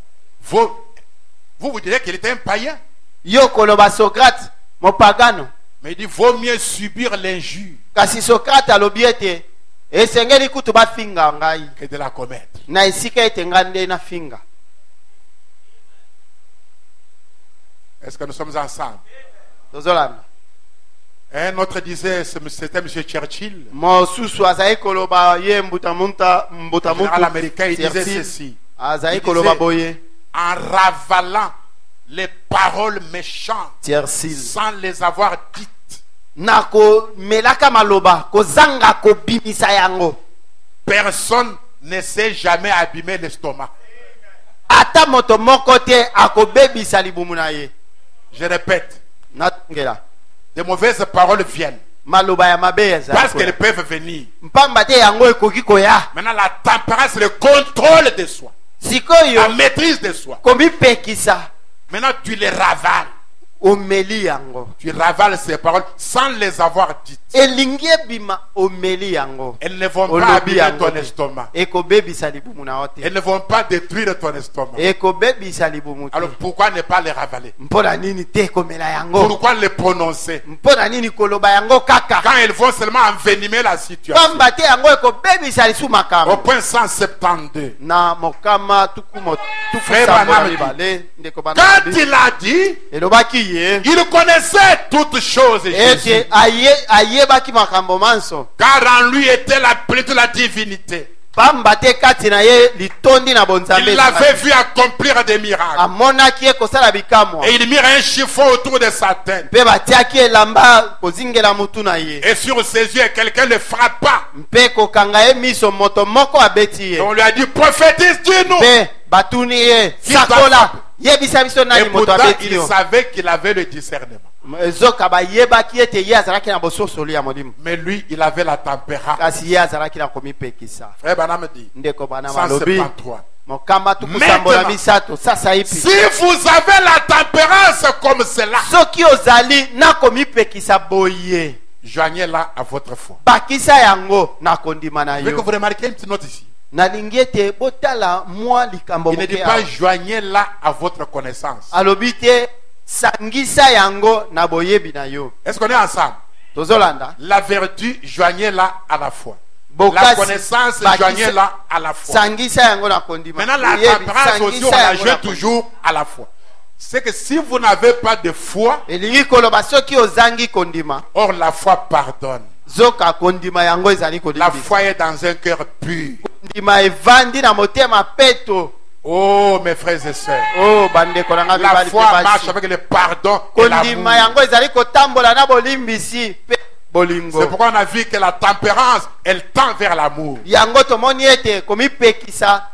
Vous direz qu'il était un païen. Yo koloba Socrate mopagano. Mais il dit, vaut mieux subir l'injure Kasi Socrate alobi ete esengeli kutu bafinga ngai que de la commettre. na esika ete ngande na finga. Est-ce que nous sommes ensemble? Tozolanda. Un autre disait, c'était M. Churchill, Mosusu azali koloba ye mbuta général américain, il disait Churchill. ceci. Azali Il koloba disait, boye en ravalant les paroles méchantes Churchill. sans les avoir dites, Nako melaka maloba kozanga kobimisa yango. personne ne s'est jamais abîmé l'estomac. Ata moto moko te akobebisa libumu na ye. Je répète, Natongela. de mauvaises paroles viennent Maloba ya mabe ezali parce koya. qu'elles peuvent venir. Mpamba te yango ekoki koya. Maintenant, la tempérance, le contrôle de soi, la Sikoyo maîtrise de soi. komipekisa Maintenant, tu les ravales. omeli yango. Tu ravales ces paroles sans les avoir dites. Elingi ebima omeli yango. Elles ne vont pas Olobi abîmer yango ton te. estomac. Ekobebisa libumu na yo te. Elles ne vont pas détruire ton estomac. Ekobebisa libumu te. Alors pourquoi ne pas les ravaler? Mpona nini te komela yango? Pourquoi les prononcer? Mpona nini koloba yango kaka? Quand elles vont seulement envenimer la situation. Pamba te yango ekobebisa lisu Au makambo. point 172. Na mokama tuku Frère sambo na Branham mibale ndeko bana Quand mabe. il a dit, Elobaki ye il connaissait toutes choses, Jésus. ete ayebaki makambo manso. Car en lui était la plénitude de la divinité. Pamba te kati na ye litondi na bonzambe. Il l'avait vu accomplir des miracles. Amonaki ye kosala bikamwa. Et il mit un chiffon autour de sa tête. Mpe batiaki elamba kozingela mutu na ye. Et sur ses yeux, quelqu'un le frappa. Mpe kokanga ye miso moto moko abeti Et ye. on lui a dit, prophétise, dis-nous. Mpe batuni ye Qui t'a sakola frappé? yebisa biso Et nani moto pourtant, abeti il yo. savait qu'il avait le discernement. Zoka bayebaki ete ye azalaki na bososoli ya molimo. Mais lui, il avait la tempérance. Kasi ye azalaki na komipekisa. Frère Branham dit, Ndeko bana malobi 173. mokamba tukusambola Maintenant, misato sasa ipi. Si vous avez la tempérance comme cela, Soki ozali na komipekisa boye joignez-la à votre foi. bakisa yango na kondima na Je veux que yo. vous remarquiez une petite note ici. Nalingi ete botala mwa likambo Il ne dit moke pas awa. joignez-la à votre connaissance. Alobi te sangisa yango na boyebi na yo. Est-ce qu'on est ensemble? Tozolanda La vertu, joignez-la à la foi. Bokasi, La connaissance, bakisa- joignez-la à la foi. sangisa yango na kondima. Maintenant, la Boyebi, tempérance aussi, on sangisa la yango joue na kondima. toujours à la foi. C'est que si vous n'avez pas de foi, Elingi koloba soki ozangi kondima or la foi pardonne. zoka kondima yango ezali La kolimbisa. foi est dans un cœur pur. Kondima evandi na motema peto. Oh, mes frères et sœurs. Oh bandeko na nga La mibali foi pe marche basi. avec le pardon et Kondima l'amour. yango ezali kotambola na bolimbisi pe bolingo. C'est pourquoi on a vu que la tempérance, elle tend vers l'amour. Yango tomoni ete komipekisa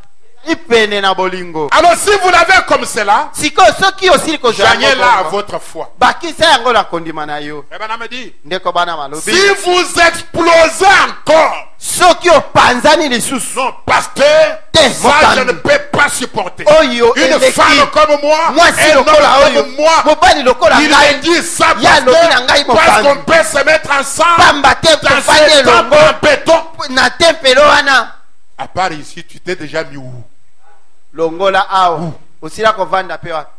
ipene na bolingo. Alors si vous l'avez comme cela, Sikoyo soki osili kozwa yango joignez-la à bongo, votre foi. bakisa yango na kondima na yo. Et bien, on me dit, Ndeko bana malobi. si vous explosez encore, Soki opanzani lisusu. non, pasteur, Te, ça je mokambi. ne peux pas supporter. Oyo Une eleki. femme comme moi, Mwasi un homme lokola oyo. comme moi, Mobali lokola il ngai. me dit ça Ya lobi na ngai pasteur, parce mokambi. qu'on peut se mettre ensemble Pamba te dans kofanye ce temple longo. en béton. Na tempelo wana. À part ici, tu t'es déjà mis où? Longola awa. Osila kovanda pe wapi.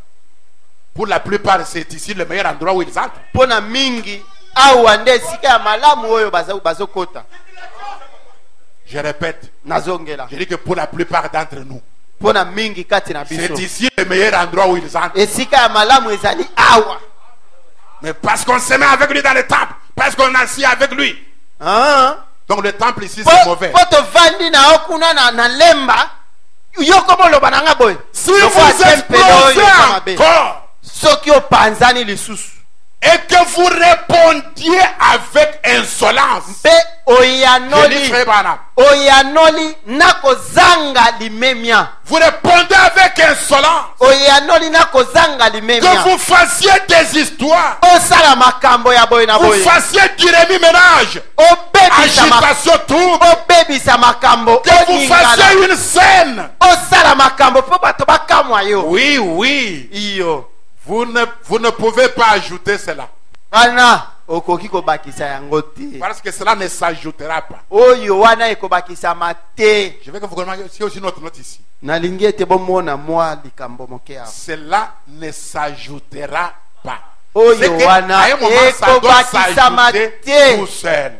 Pour la plupart, c'est ici le meilleur endroit où ils entrent. Pona mingi awa nde esika ya malamu oyo bazokota. Je répète, Nazongela. je dis que pour la plupart d'entre nous, Pona mingi kati na biso. c'est ici le meilleur endroit où ils entrent. Esika ya malamu ezali awa. Mais parce qu'on se met avec lui dans le temple, parce qu'on est assis avec lui. Ah. Donc le temple ici, c'est mauvais. Po tovandi na okuna na lemba. Yoko moloba na nga boy. Si vous explosez encore Soki opanzani lisusu. et que vous répondiez avec insolence, Pe je dis, oyanoli. frère Branham, Oyanoli nakozanga limemia. vous répondez avec insolence, Oyanoli nakozanga que limemia. vous fassiez des histoires, Osala makambo ya boy na vous boy. fassiez du remis-ménage, agitation tout, obebisa makambo. que vous fassiez une scène. Osala makambo po bato bakamwa yo. Oui, oui, Iyo. vous ne pouvez pas ajouter cela, Wana okoki kobakisa yango te. parce que cela ne s'ajoutera pas. Oyo wana ekobakisa mate. Je veux que vous remarquiez aussi notre note ici. Nalingi ete bomona mwa likambo moke awa. Cela ne s'ajoutera pas. Oyo C'est que, wana à un moment, ça doit ekobakisa s'ajouter mate. tout seul.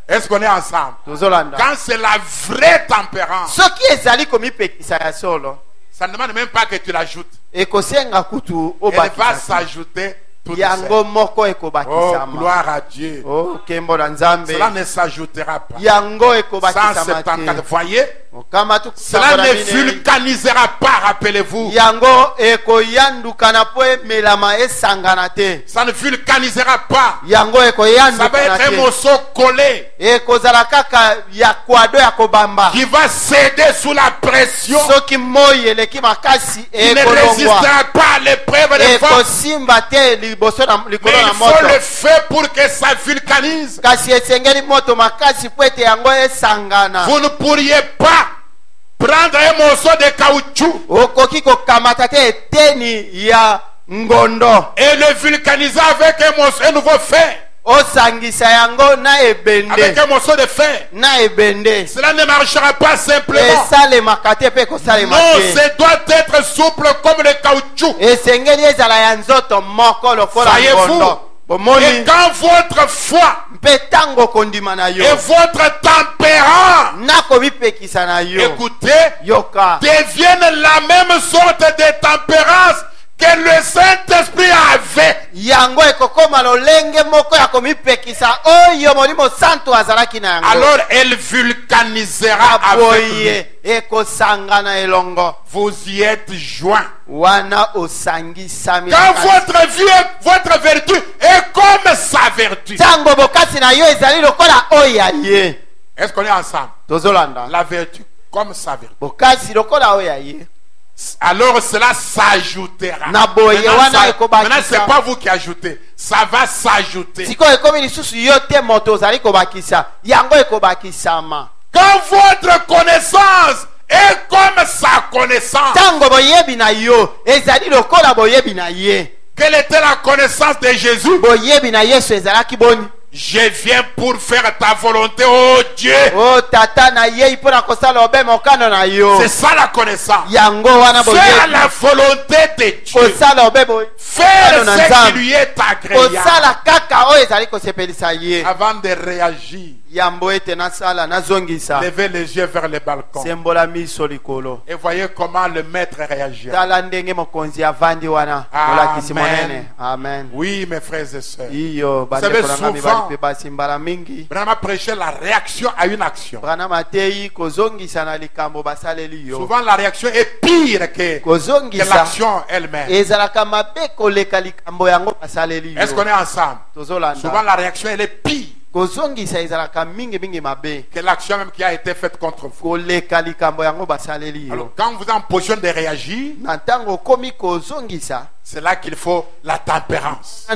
Est-ce qu'on est ensemble? Tozolanda. Quand c'est la vraie tempérance, Soki ezali komipekisa ya solo. ça ne demande même pas que tu l'ajoutes. Ekosenga kutu Elle va obakisa. s'ajouter tout Yango seul. moko Oh, ekobakisama. gloire à Dieu. Oh, kembo na Nzambe. Cela ne s'ajoutera pas. Yango ekobakisama 174, te. voyez? Okama tu Cela kusambona ne mine. vulcanisera pas, rappelez-vous. Yango ekoyandukana po emelama esangana te. Ça ne vulcanisera pas. Yango Ça va ekoyandukana être un te. morceau collé Ekozala kaka ya kwado ya kobamba. qui va céder sous la pression. Soki moi eleki makasi Il ne ekolongwa. résistera pas à l'épreuve des forces. Ekosimba te liboso na Mais likolo na il faut moto. le faire pour que ça vulcanise. Kasi esengeli moto makasi po ete yango esangana. Vous ne pourriez pas prendre un morceau de caoutchouc Okoki kokamata te eteni ya ngondo. et le vulcaniser avec un nouveau fer, Osangisa yango na avec ebende. un morceau de fer. Na ebende. Cela ne marchera pas simplement. Esalemaka te pe kosalema Non, te. ça doit être souple comme le caoutchouc. Esengeli ezala ya nzoto moko lokola Voyez-vous? ngondo. Et Bomoni quand votre foi mpe tango kondima na yo. et votre tempérance, Nakomipekisa na yo. écoutez, Yoka. deviennent la même sorte de tempérance que le Saint-Esprit avait. Yango ekokoma lolenge moko ya komipekisa oyo molimo santo azalaki na yango. Alors elle vulcanisera avec lui. Aboye ekosangana elongo. Vous y êtes joints. Wana osangisami. Quand votre vie, votre vertu est comme sa vertu. Tango bokasi na yo ezali lokola oya ye. Est-ce qu'on est ensemble? Tozolanda. La vertu comme sa vertu. Bokasi lokola oya ye. Alors cela s'ajoutera. Na boye wana ekobakisa. Maintenant, c'est pas vous qui ajoutez. Ça va s'ajouter. Siko ekomi lisusu yo te moto ozali kobakisa. Yango ekobakisama. Quand votre connaissance est comme sa connaissance. Tango boyebi na yo ezali lokola boyebi na ye. Quelle était la connaissance de Jésus? Boyebi na Yesu ezalaki boni. Je viens pour faire ta volonté, oh Dieu. Oh tata na ye ipona kosala obe mokano na yo. C'est ça la connaissance. Yango wana Faire boyebi. la volonté de Dieu. Kosala obe boy. Faire na ce qui Nzambe. lui est agréable. Kosala kaka oyo ezali kosepelisa ye. Avant de réagir, Yambo ete nasala nazongisa. levez les yeux vers le balcon. Sembola miso likolo. Et voyez comment le maître réagira. Tala ndenge mokonzi avandi wana. Amen. Molakisi monene. Amen. Oui, mes frères et sœurs. Iyo savez, bandeko na ngami souvent- bali pe basimbala mingi. Branham a prêché la réaction à une action. Branham atei kozongisa na likambo basaleli yo. Souvent, la réaction est pire que Kozongisa l'action elle-même. ezalaka mabe koleka likambo yango basaleli Est-ce qu'on yo. est ensemble? Tozolanda. Souvent, la réaction elle est pire. kozongisa ezalaka mingi mabe que l'action même qui a été faite contre vous. koleka likambo yango basaleli yo. Alors, quand vous êtes en position de réagir, Na ntango okomi kozongisa c'est là qu'il faut la tempérance,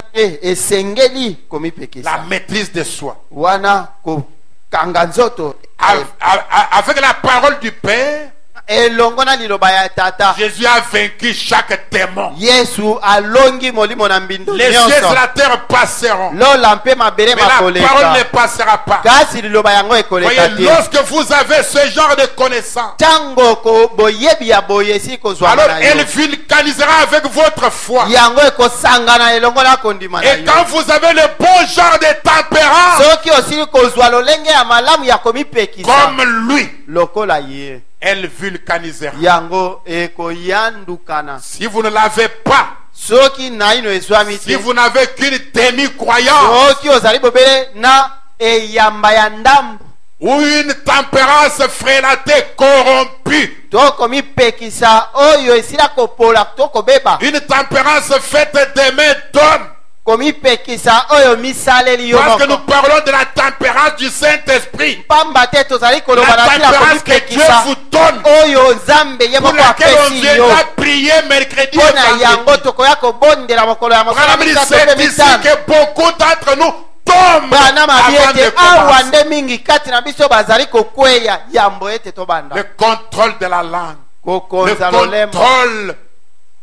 esengeli la komipekisa maîtrise de soi. wana kokanga nzoto Avec la parole du Père, elongo na liloba ya tata Jésus a vaincu chaque démon. Yesu alongi molimo na mbindo Les cieux et nyonso la terre passeront, lola mpe mabele mais la parole ne makoleka passera pas. kasi liloba yango ekoleka Voyez, te lorsque vous avez ce genre de connaissance, ntango boyebi ya boye esi kozwama alors na elle yo vulcanisera avec votre foi. yango ekosangana elongo na kondima na Et yo quand vous avez le bon genre de tempérance, soki osili kozwa lolenge ya malamu ya komipekisa comme lui, lokola ye elle vulcanisera. yango ekoyandukana Si vous ne l'avez pas, soki naino ezwami si te vous n'avez qu'une demi-croyance soki ozali bobele na eyamba ya ndambo ou une tempérance frélatée, corrompue, to komipekisa oyo esila kopola to kobeba une tempérance faite des mains d'hommes, komipekisa oyo misaleli yo parce que nous moko parlons de la tempérance du Saint-Esprit, pamba te tozali koloba la na tina tempérance que Dieu komipekisa vous donne, oyo nzambe ye pour moko laquelle on apesi yo viendra prier mercredi mpo et na yango vendredi. tokoya kobondela mokolo ya mosala Madame, misato c'est mpe ici mitano que beaucoup d'entre nous tombent bana mabi avant de ete awa commencer. nde mingi kati na biso bazali kokweya yambo ete tobanda Le contrôle de la langue, le kokonza lolemo contrôle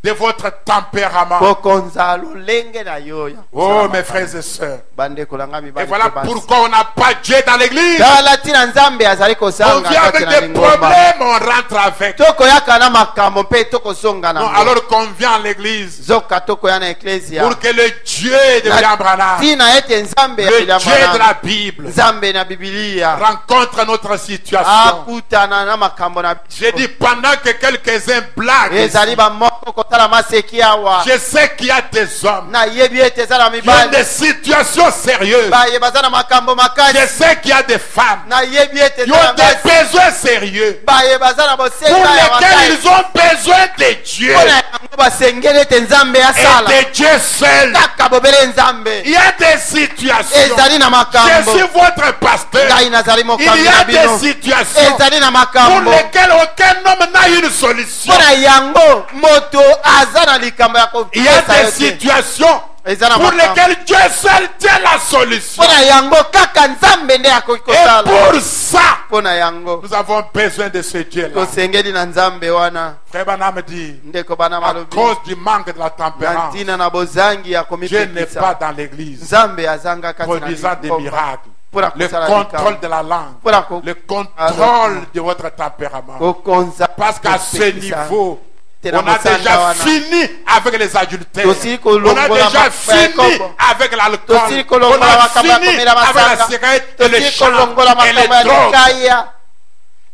de votre tempérament. kokonza lolenge na yo ya Oh, mes frères et sœurs. bandeko na ngai Et mibali voilà mpe basi. pourquoi on n'a pas Dieu dans l'église. tala ntina nzambe azali On kozanga vient kati avec na des lingomba problèmes, on rentre avec. tokoyaka na makambo mpe tokosonga Non, nango alors qu'on vient à l'église zoka tokoya na eklesia pour que le Dieu de William Branham, ntina ete nzambe ya le William Dieu de Branham, la Bible, nzambe na bibilia rencontre notre situation. akutana na makambo na J'ai dit pendant que quelques-uns blaguent, ezali bamoko kotala maseki awa je sais qu'il y a des hommes nayebi ete eza na qui ont mibali des situations sérieuses. baye baza na makambo Je makasi sais qu'il y a des femmes nayebi ete qui eza na ont des basi besoins sérieux baye baza na pour bosenga ya lesquels makasi ils ont besoin de Dieu mpona yango basengeli ete nzambe et asala de Dieu seul. kaka bobele nzambe Il y a des situations. ezali na Je makambo suis votre pasteur. ngai nazali Il mokambi y a na des bino situations ezali na pour makambo lesquelles aucun homme n'a une solution. mpona yango moto aza na likambo ya Il y a kopesa des yo te situations eza na pour makambo lesquelles Dieu seul tient la solution. mpona yango kaka nzambe nde akoki Et kosala pour ça, mpona yango nous avons besoin de ce Dieu-là. tosengeli na nzambe wana Frère Branham dit, ndeko bana à malobi cause du manque de la na tempérance, ntina na bozangi ya Dieu n'est pas komipekisa dans l'église, nzambe azanga kati na produisant des likomba. miracles. Mpona Le kosala contrôle likambo. de la langue, Mpona ko- le contrôle de votre tempérament. kokonza Parce qu'à ce kopekisa. niveau, Tena on a mosanga déjà wana. fini avec les adultères. Tosili On a kolongola déjà makambo ya fini kombo. avec l'alcool. tosili On kolongola a makambo ya fini komela avec la masanga cigarette et le tosili chant kolongola et les makambo ya drogues. likaya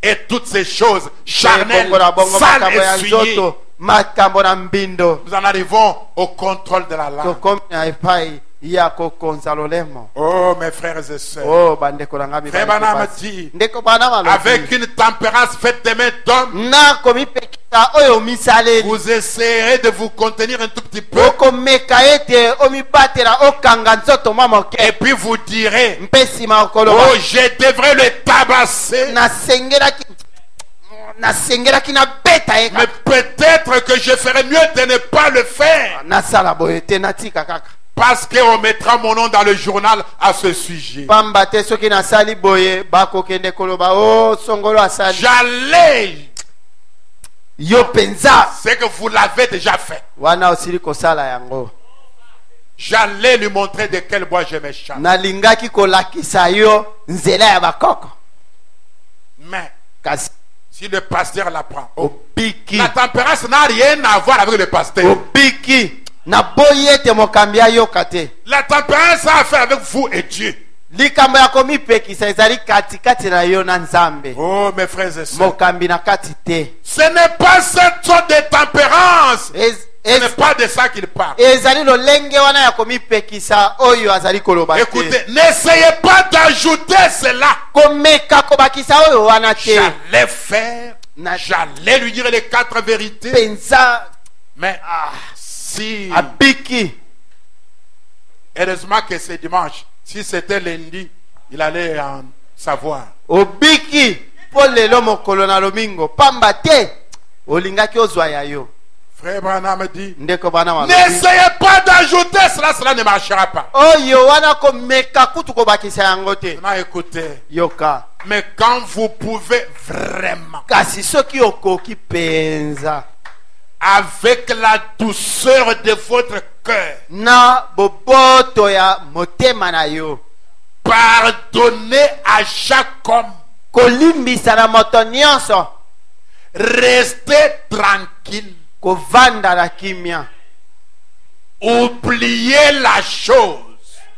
Et toutes ces choses charnelles, kolongola bongo sales makambo ya et souillées. nzoto makambo na mbindo Nous en arrivons au contrôle de la langue. tokomi na epai ya kokonza lolemo Oh, mes frères et sœurs. o bandeko na ngai Frère mibali Branham basi. dit, ndeko bana avec malobi une tempérance faite des mains d'hommes, na komipekisa oyo misaleli vous essayerez de vous contenir un tout petit peu. okomeka ete omibatela okanga nzoto mwa moke Et puis vous direz, mpe nsima okoloba oh, je devrais le tabasser. nasengelaki nabeta ye Mais peut-être que je ferais mieux de ne pas le faire. nasala boye te natika kaka Parce qu'on mettra mon nom dans le journal à ce sujet. pamba te soki nasali boye bakokende koloba o songolo asali J'allais, yo penza c'est que vous l'avez déjà fait. wana osili kosala yango J'allais lui montrer de quel bois je me charge. nalingaki kolakisa yo nzela ya bakoko Mais kasi si le pasteur l'apprend, obiki la tempérance n'a rien à voir avec le pasteur. obiki naboyi ete mokambi ayoka te La tempérance a à faire avec vous et Dieu. likambo ya komipekisa ezali katikati na yo na nzambe Oh, mes frères et sœurs. mokambi na kati te Ce n'est pas cette sorte de tempérance. Ce n'est pas de ça qu'il parle. ezali lolenge wana ya komipekisa oyo azali koloba te Écoutez, n'essayez pas d'ajouter cela. komeka kobakisa oyo wana te J'allais faire, j'allais lui dire les 4 vérités. penza Mais si, abiki heureusement que c'est dimanche, si c'était lundi, il allait en savoir. obiki po lelo mokolo na lomingo pamba te olingaki ozwa ya yo. Frère Branham dit, Ndeko bana wa n'essayez pas d'ajouter cela, cela ne marchera pas. oyo wana komeka kutu kobakisa yango te. On a écouté. Yoka Mais quand vous pouvez vraiment, kasi soki okoki penza avec la douceur de votre cœur, na boboto ya motema na yo pardonnez à chaque homme, kolimbisa na moto nyonso, restez tranquille, kovanda na kimia, oubliez la chose.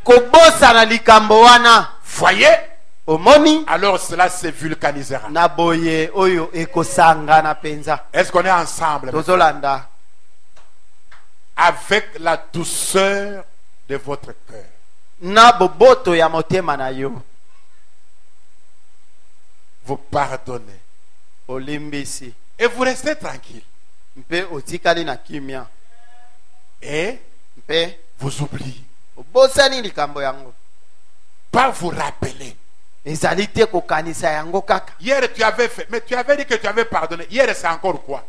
kobosa na likambo wana. Voyez? Omoni Alors cela se vulcanisera. na boye oyo ekosanga na penza. Est-ce qu'on est ensemble? Tozolanda Avec la douceur de votre cœur. na boboto ya motema na yo, Vous pardonnez. olimbisi Et vous restez tranquille. mpe otikali na kimia, Et mpe vous oubliez. obosani likambo yango. Pas vous rappeler. Ezali te kokanisa yango kaka. Hier tu avais fait, mais tu avais dit que tu avais pardonné. Hier c'est encore quoi?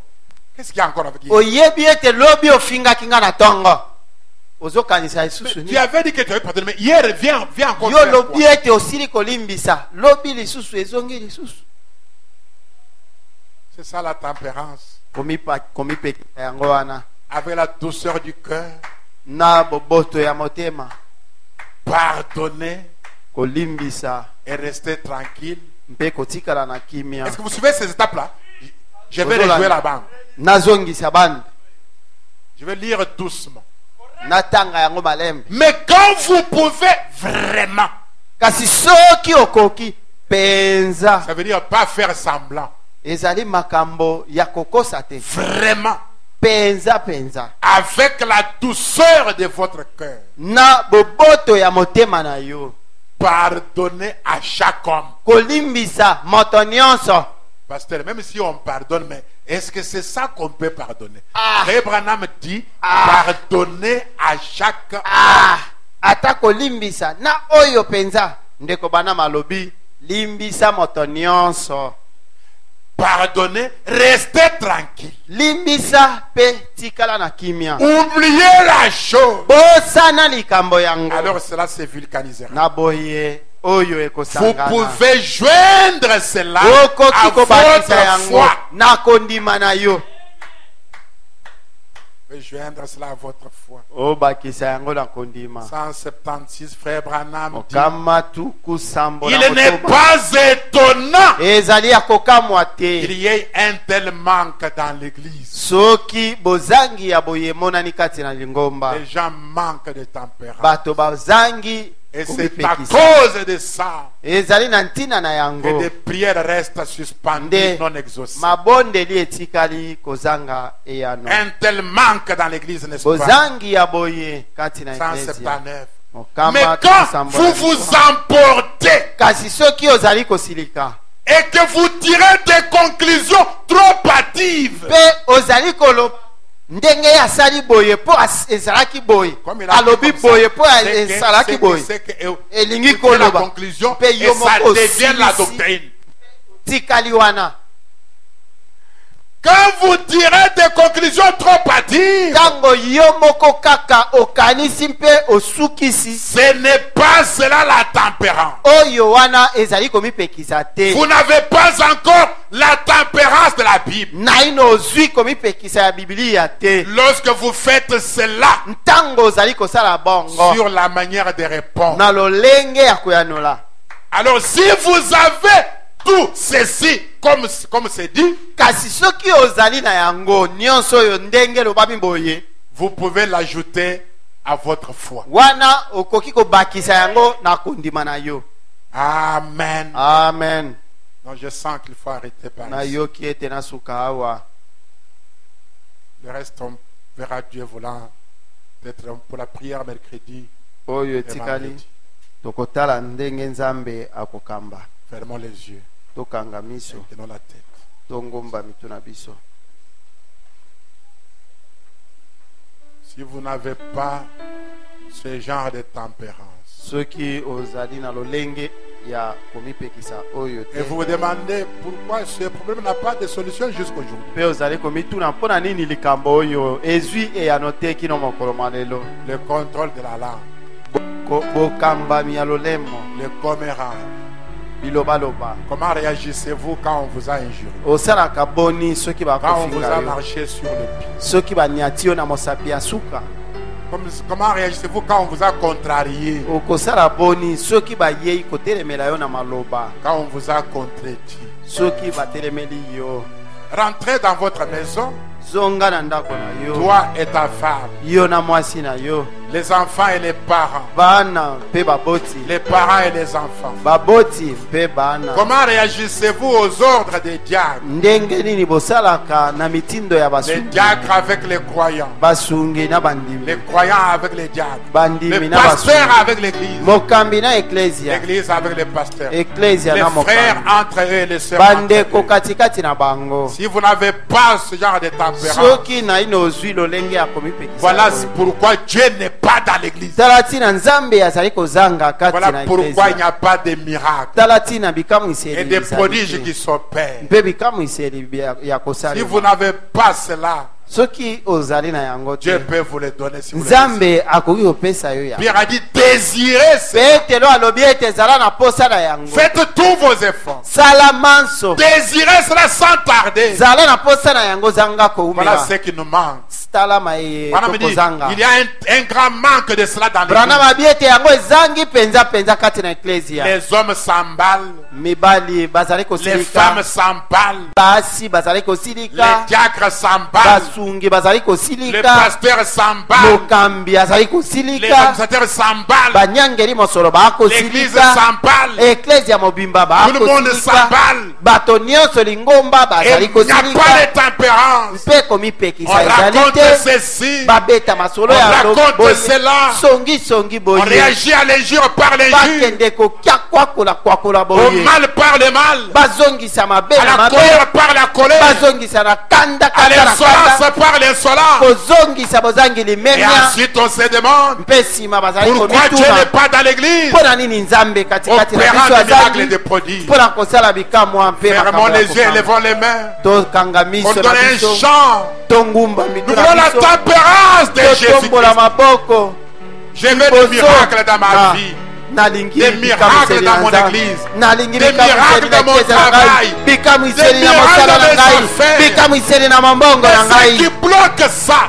Qu'est-ce qu'il y a encore avec hier? Oyebi ete lobi ofingaki nga na tongo ozokanisa lisusu Tu nini? avais dit que tu avais pardonné, mais hier viens encore Yo faire lobi quoi? ete osili kolimbisa lobi lisusu ezongi lisusu. C'est ça la tempérance. Komipekisa yango wana Avec la douceur du cœur, na boboto ya motema, pardonner kolimbisa et rester tranquille. mpe kotikala na kimia. Est-ce que vous suivez ces étapes-là? Je vais Ozolanda. rejouer la bande. Nazongisa bande Je vais lire doucement. natanga yango malembe. Mais quand vous pouvez vraiment, Kasi soki okoki penza, ça veut dire pas faire semblant, ezali makambo ya kokosa te. vraiment, Penza avec la douceur de votre cœur, na boboto ya motema na yo, pardonnez à chaque homme. kolimbisa moto nyonso. Pasteur, même si on pardonne, mais est-ce que c'est ça qu'on peut pardonner? Ah. Frère Branham dit, pardonnez à chaque homme. Ata kolimbisa na oyo penza, ndeko bana malobi limbisa moto nyonso. Pardonnez, restez tranquille. Limbisa pe tikala na kimia, Oubliez la chose. bosana likambo yango. Alors cela se vulcanisera. Na boye oyo Vous ekosangana. pouvez joindre cela Okoki à kobakisa votre yango foi. na kondima na yo. Vous pouvez joindre cela à votre foi. Obakisa yango na kondima. 176, frère Branham dit, Okama tuku sambo na il n'est motoba. pas étonnant Ezali ya kokamwa qu'il te y ait un tel manque dans l'église. soki bozangi ya boye monani kati na lingomba. Les gens manquent de tempérance. Bato bazangi Et c'est à komipekisa. cause de ça Ezali na ntina na que yango des prières restent suspendues, nde non exaucées. mabondeli etikali kozanga eyano. Un tel manque dans l'église, n'est-ce pas? Bozangi ya boye kati na eklesia. 179. Okama Mais tuku quand sambo vous na vous lingomba. emportez Kasi soki ozali kosilika et que vous tirez des conclusions trop hâtives, pe ozali kolo ndenge asali boye po ezalaki boye comme il a dit alobi comme ça, boye po c'est que- ezalaki c'est que- boye c'est que- elingi vous tirez la koloba conclusion mpe et yo ça moko devient la osilisi doctrine. tikali wana. Quand vous tirez des conclusions trop hâtives, Tango yo moko kaka okanisi mpe osukisi, ce n'est pas cela la tempérance. oyo wana ezali komipekisa te. Vous n'avez pas encore la tempérance de la Bible. naino ozwi komipekisa ya Biblia te. Lorsque vous faites cela Ntango ozali kosala bongo sur la manière de répondre, na lolenge ya koyanola, alors si vous avez tout ceci, comme c'est dit, kasi soki ozali na yango nyonso oyo ndenge lobami boye, vous pouvez l'ajouter à votre foi. wana okoki kobakisa yango na kondima na yo. Amen. Amen. Donc je sens qu'il faut arrêter par Na ici. yoki ete na suka awa. Le reste, on verra Dieu voulant, peut-être pour la prière mercredi Oyo et etikali vendredi. tokotala ndenge Nzambe akokamba. Fermons les yeux, Tokanga miso, tenons la tête. tongomba mituna biso. Si vous n'avez pas ce genre de tempérance, Soki ozali na lolenge ya komipekisa oyo Et vous vous demandez pourquoi ce problème n'a pas de solution jusqu'aujourd'hui. mpe ozali komituna mpona nini likambo oyo ezwi eyano te kino mokolo malelo. Le contrôle de la langue, Bokambami ya lolemo, le commérage. bilobaloba. Comment réagissez-vous quand on vous a injurié? Osalaka boni soki Quand on vous a bakofinga yo, marché sur le pied? soki banyati yo na mosapi ya suka. Comment réagissez-vous quand on vous a contrarié? Okosala boni soki bayei kotelemela yo na maloba, Quand on vous a contredit? soki batelemeli yo. Rentrez dans votre maison, Zonga na ndako na yo, toi et ta femme, yo na mwasi na yo, les enfants et les parents, bana mpe baboti, les parents et les enfants. baboti mpe bana. Comment réagissez-vous aux ordres des diacres? Ndenge nini bosalaka na mitindo ya Les basungi, diacres avec les croyants, basungi na bandimi, les croyants avec les diacres, bandimi les na pasteurs basungi, avec l'église, mokambi na eklesia, l'église avec les pasteurs, eklesia les na frères mokambi, entre eux et les sœurs entre bandeko eux. katikati na bango. Si vous n'avez pas ce genre de tempérance, Soki na ino ozwi lolenge ya komipekisa voilà oyo. pourquoi Dieu n'est pas dans l'église. Tala tina nzambe azali kozanga kati Voilà na pourquoi il eklesia. n'y a pas de miracles Tala tina et bikamwiseli des bizali prodiges te. qui s'opèrent. Mpe bikamwiseli ya Si vous kosalema. n'avez pas cela, Soki ozali na yango Dieu te, peut vous le donner si vous le désirez. nzambe akoki kopesa yo ya. Pierre a dit désirez cela. Petelo alobi ete ezala na posa na yango. Faites tous vos efforts. Sala manso, Désirez cela sans tarder. zala na posa na yango zanga Voilà koumela. ce qui nous manque. Tala maye Branham dit, tokozanga. il y a un grand manque de cela dans Branham l'église. abi ete yango ezangi penza kati na eklesia. Les hommes s'emballent, Mibali bazali les kosilika, femmes s'emballent, basi bazali les kosilika, diacres s'emballent, basungi bazali les kosilika, pasteurs s'emballent, mokambi azali les kosilika, administrateurs s'emballent, banyangeli mosolo l'église bakosilika, s'emballe, eklesia mobimba tout le monde bakosilika, s'emballe. bato nyonso lingomba Et bazali il n'y a pas kosilika, de tempérance. mpe On komipekisa ezali raconte te. ceci, Babeta masolo on ya raconte boye. cela, Songi on boye, réagit à l'injure par l'injure, bakende kokia kwakola au boye, mal par le mal, bazongisa mabe à na la mabe, colère par la colère, bazongisa na kanda à kanda na l'insolence kanda, par l'insolence. kozongisa bozangeli Et memia. ensuite on se demande Mpe nsima bazali pourquoi Dieu n'est komituna pas dans l'église, mpona nini nzambe katikati na opérant biso des miracles et azali des prodiges. mpona kosala bikamwa mpe Fermons makambo ya les yeux, kokanga. levons les mains. tokanga On miso donne na un biso, chant. tongumba mitu Nous na voulons la biso, tempérance de totombola Jésus. maboko. Je veux des miracles dans ma Ah, vie. nalingi Des bikamwiseli miracles dans na mon Nzambe. église. Nalingi Des bikamwiseli miracles na dans mon eklesia na ngai, travail. bikamwiseli Des na mosala miracles na dans mes ngai, affaires. bikamwiseli na mambongo na Mais ce qui ngai. bloque ça,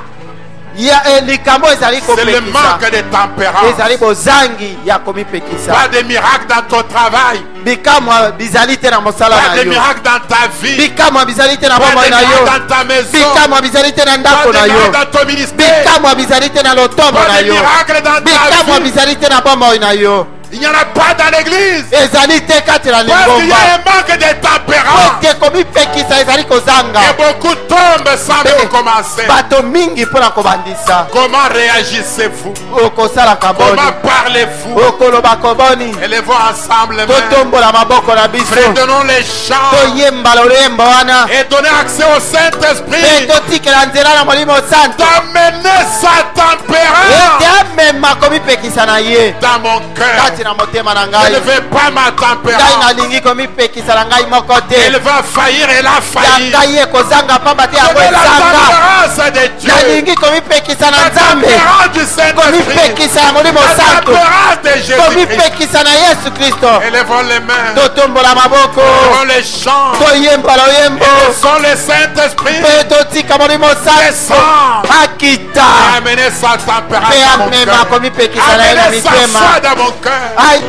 Ya likambo ezali c'est le kopekisa, manque de tempérance. ezali bozangi ya komipekisa. Pas de miracles dans ton travail. Bikamwa bizali te na mosala Pas na de yo, miracles dans ta vie. bikamwa bizali te na Pas bomoi de na yo, miracles dans ta maison. bikamwa bizali te na Pas ndako de na yo, miracles dans ton ministère. bikamwa bizali te na lotombo Pas na de yo, miracles dans ta bikamwa vie. bizali te na bomoi na yo. Il n'y en a pas dans l'église. Ezali te kati na Parce qu'il y lingomba, a un manque de tempérance. ete komipekisa ezali kozanga. Et beaucoup tombent sans même commencer. Bato mingi mpona kobandisa, Comment réagissez-vous? okosalaka boni, Comment parlez-vous? okolobaka boni, Élevons ensemble les mains. totombola maboko na biso, Prédonnons les chants toyemba lolembo wana, et donnez accès au mpe Saint-Esprit totikela nzela na molimo santo d'amener sa tempérance ete amema komipekisa na ye dans mon cœur. kati na motema na Je ngai. ne veux pas ma Ngai tempérance. nalingi komipekisa na ngai moko Elle te, va faillir, elle a ya failli. ngai ye kozanga pamba te Je yango veux la ezanga. tempérance de Dieu. Nalingi komipekisa na La nzambe, tempérance du Saint-Esprit. komipekisa na molimo La santo, tempérance de Jésus-Christ. komipekisa na yesu kristo. Élevons les mains. Totombola maboko, Élevons les chants. toyemba loyembo, Sans le Saint-Esprit. mpe totika molimo santo Descends. akita, Et amenez sa tempérance mpe dans mon amema cœur. komipekisa na ye na Amenez sa mitema. foi dans mon cœur. Ai,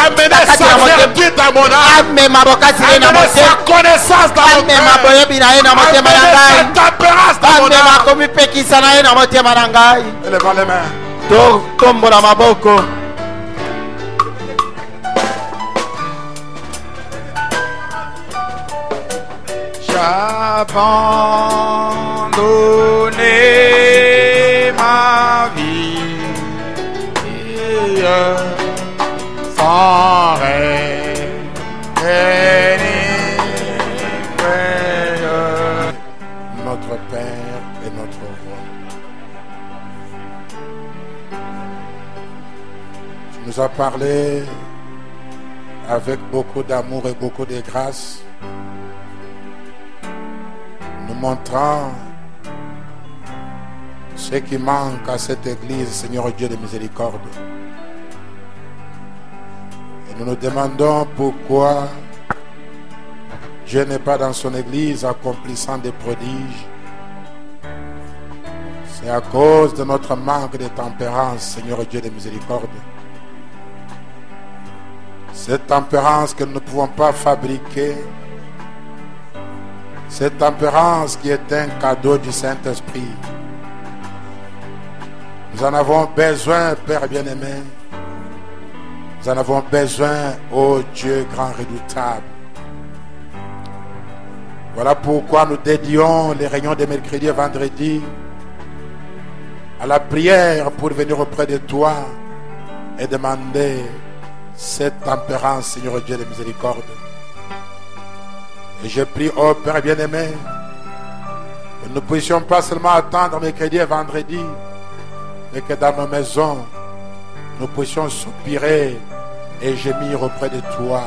Amenez kati sa na motema, vertu dans mon âme. amema bokasi ye na Amenez sa motema, connaissance dans mon amema cœur. boyebi na ye na motema na Amenez sa ngai, tempérance dans mon amema âme. komipekisa na ye na motema na ngai. Élevons les mains. Totombola maboko, J'abandonnais ma vie sans rêve ni frayeur. Notre Père et notre Roi, tu nous as parlé avec beaucoup d'amour et beaucoup de grâce, nous montrant ce qui manque à cette église, Seigneur Dieu de miséricorde. Et nous nous demandons pourquoi Dieu n'est pas dans son église accomplissant des prodiges. C'est à cause de notre manque de tempérance, Seigneur Dieu de miséricorde. Cette tempérance que nous ne pouvons pas fabriquer, cette tempérance qui est un cadeau du Saint-Esprit. Nous en avons besoin, Père bien-aimé. Nous en avons besoin, ô Dieu grand redoutable. Voilà pourquoi nous dédions les réunions de mercredi et vendredi à la prière pour venir auprès de toi et demander cette tempérance, Seigneur Dieu de miséricorde. Et je prie, ô Père bien-aimé, que nous ne puissions pas seulement attendre mercredi et vendredi, mais que dans nos maisons, nous puissions soupirer et gémir auprès de toi.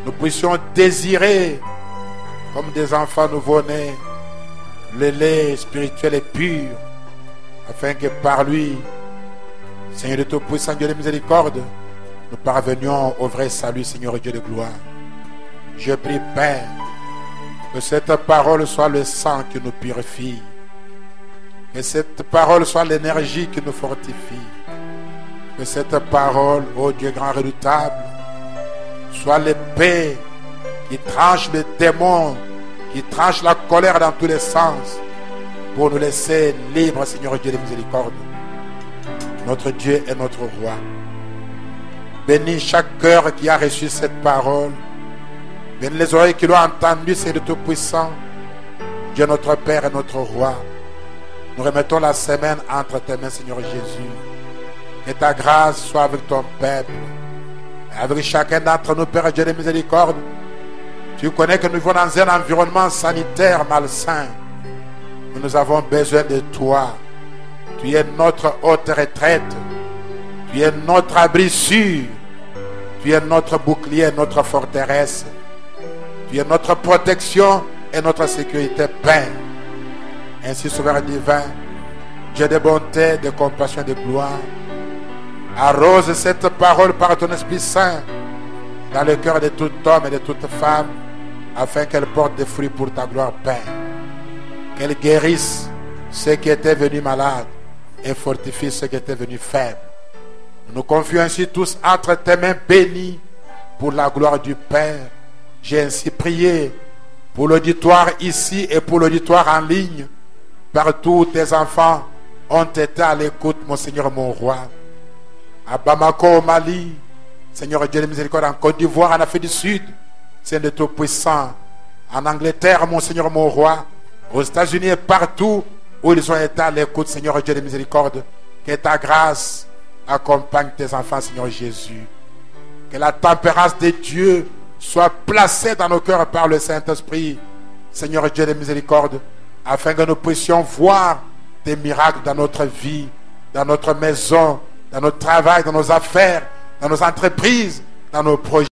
Nous puissions désirer, comme des enfants nouveau-nés, le lait spirituel et pur, afin que par lui, Seigneur de Tout-Puissant, Dieu de miséricorde, nous parvenions au vrai salut, Seigneur Dieu de gloire. Je prie, Père, que cette parole soit le sang qui nous purifie, que cette parole soit l'énergie qui nous fortifie, que cette parole, ô Dieu grand redoutable, soit l'épée qui tranche les démons, qui tranche la colère dans tous les sens, pour nous laisser libres, Seigneur Dieu de miséricorde. Notre Dieu est notre roi. Bénis chaque cœur qui a reçu cette parole. Bénis les oreilles qui l'ont entendu, Seigneur de Tout-Puissant. Dieu notre Père et notre roi. Nous remettons la semaine entre tes mains, Seigneur Jésus. Que ta grâce soit avec ton peuple, et avec chacun d'entre nous, Père Dieu de miséricorde. Tu connais que nous vivons dans un environnement sanitaire malsain. Nous avons besoin de toi. Tu es notre haute retraite. Tu es notre abri sûr. Tu es notre bouclier, notre forteresse. Tu es notre protection et notre sécurité, Père. Ainsi, Sauveur divin, Dieu de bonté, de compassion et de gloire, arrose cette parole par ton Esprit Saint dans le cœur de tout homme et de toute femme, afin qu'elle porte des fruits pour ta gloire, Père. Qu'elle guérisse ceux qui étaient venus malades et fortifie ceux qui étaient venus faibles. Nous nous confions ainsi tous entre tes mains bénies pour la gloire du Père. J'ai ainsi prié pour l'auditoire ici et pour l'auditoire en ligne. Partout tes enfants ont été à l'écoute, mon Seigneur, mon roi. À Bamako, au Mali, Seigneur Dieu de miséricorde, en Côte d'Ivoire, en Afrique du Sud, Seigneur de Tout-Puissant, en Angleterre, mon Seigneur, mon roi, aux États-Unis et partout où ils ont été à l'écoute, Seigneur Dieu de miséricorde, que ta grâce accompagne tes enfants, Seigneur Jésus. Que la tempérance de Dieu soit placée dans nos cœurs par le Saint-Esprit, Seigneur Dieu de miséricorde, afin que nous puissions voir des miracles dans notre vie, dans notre maison, dans notre travail, dans nos affaires, dans nos entreprises, dans nos projets.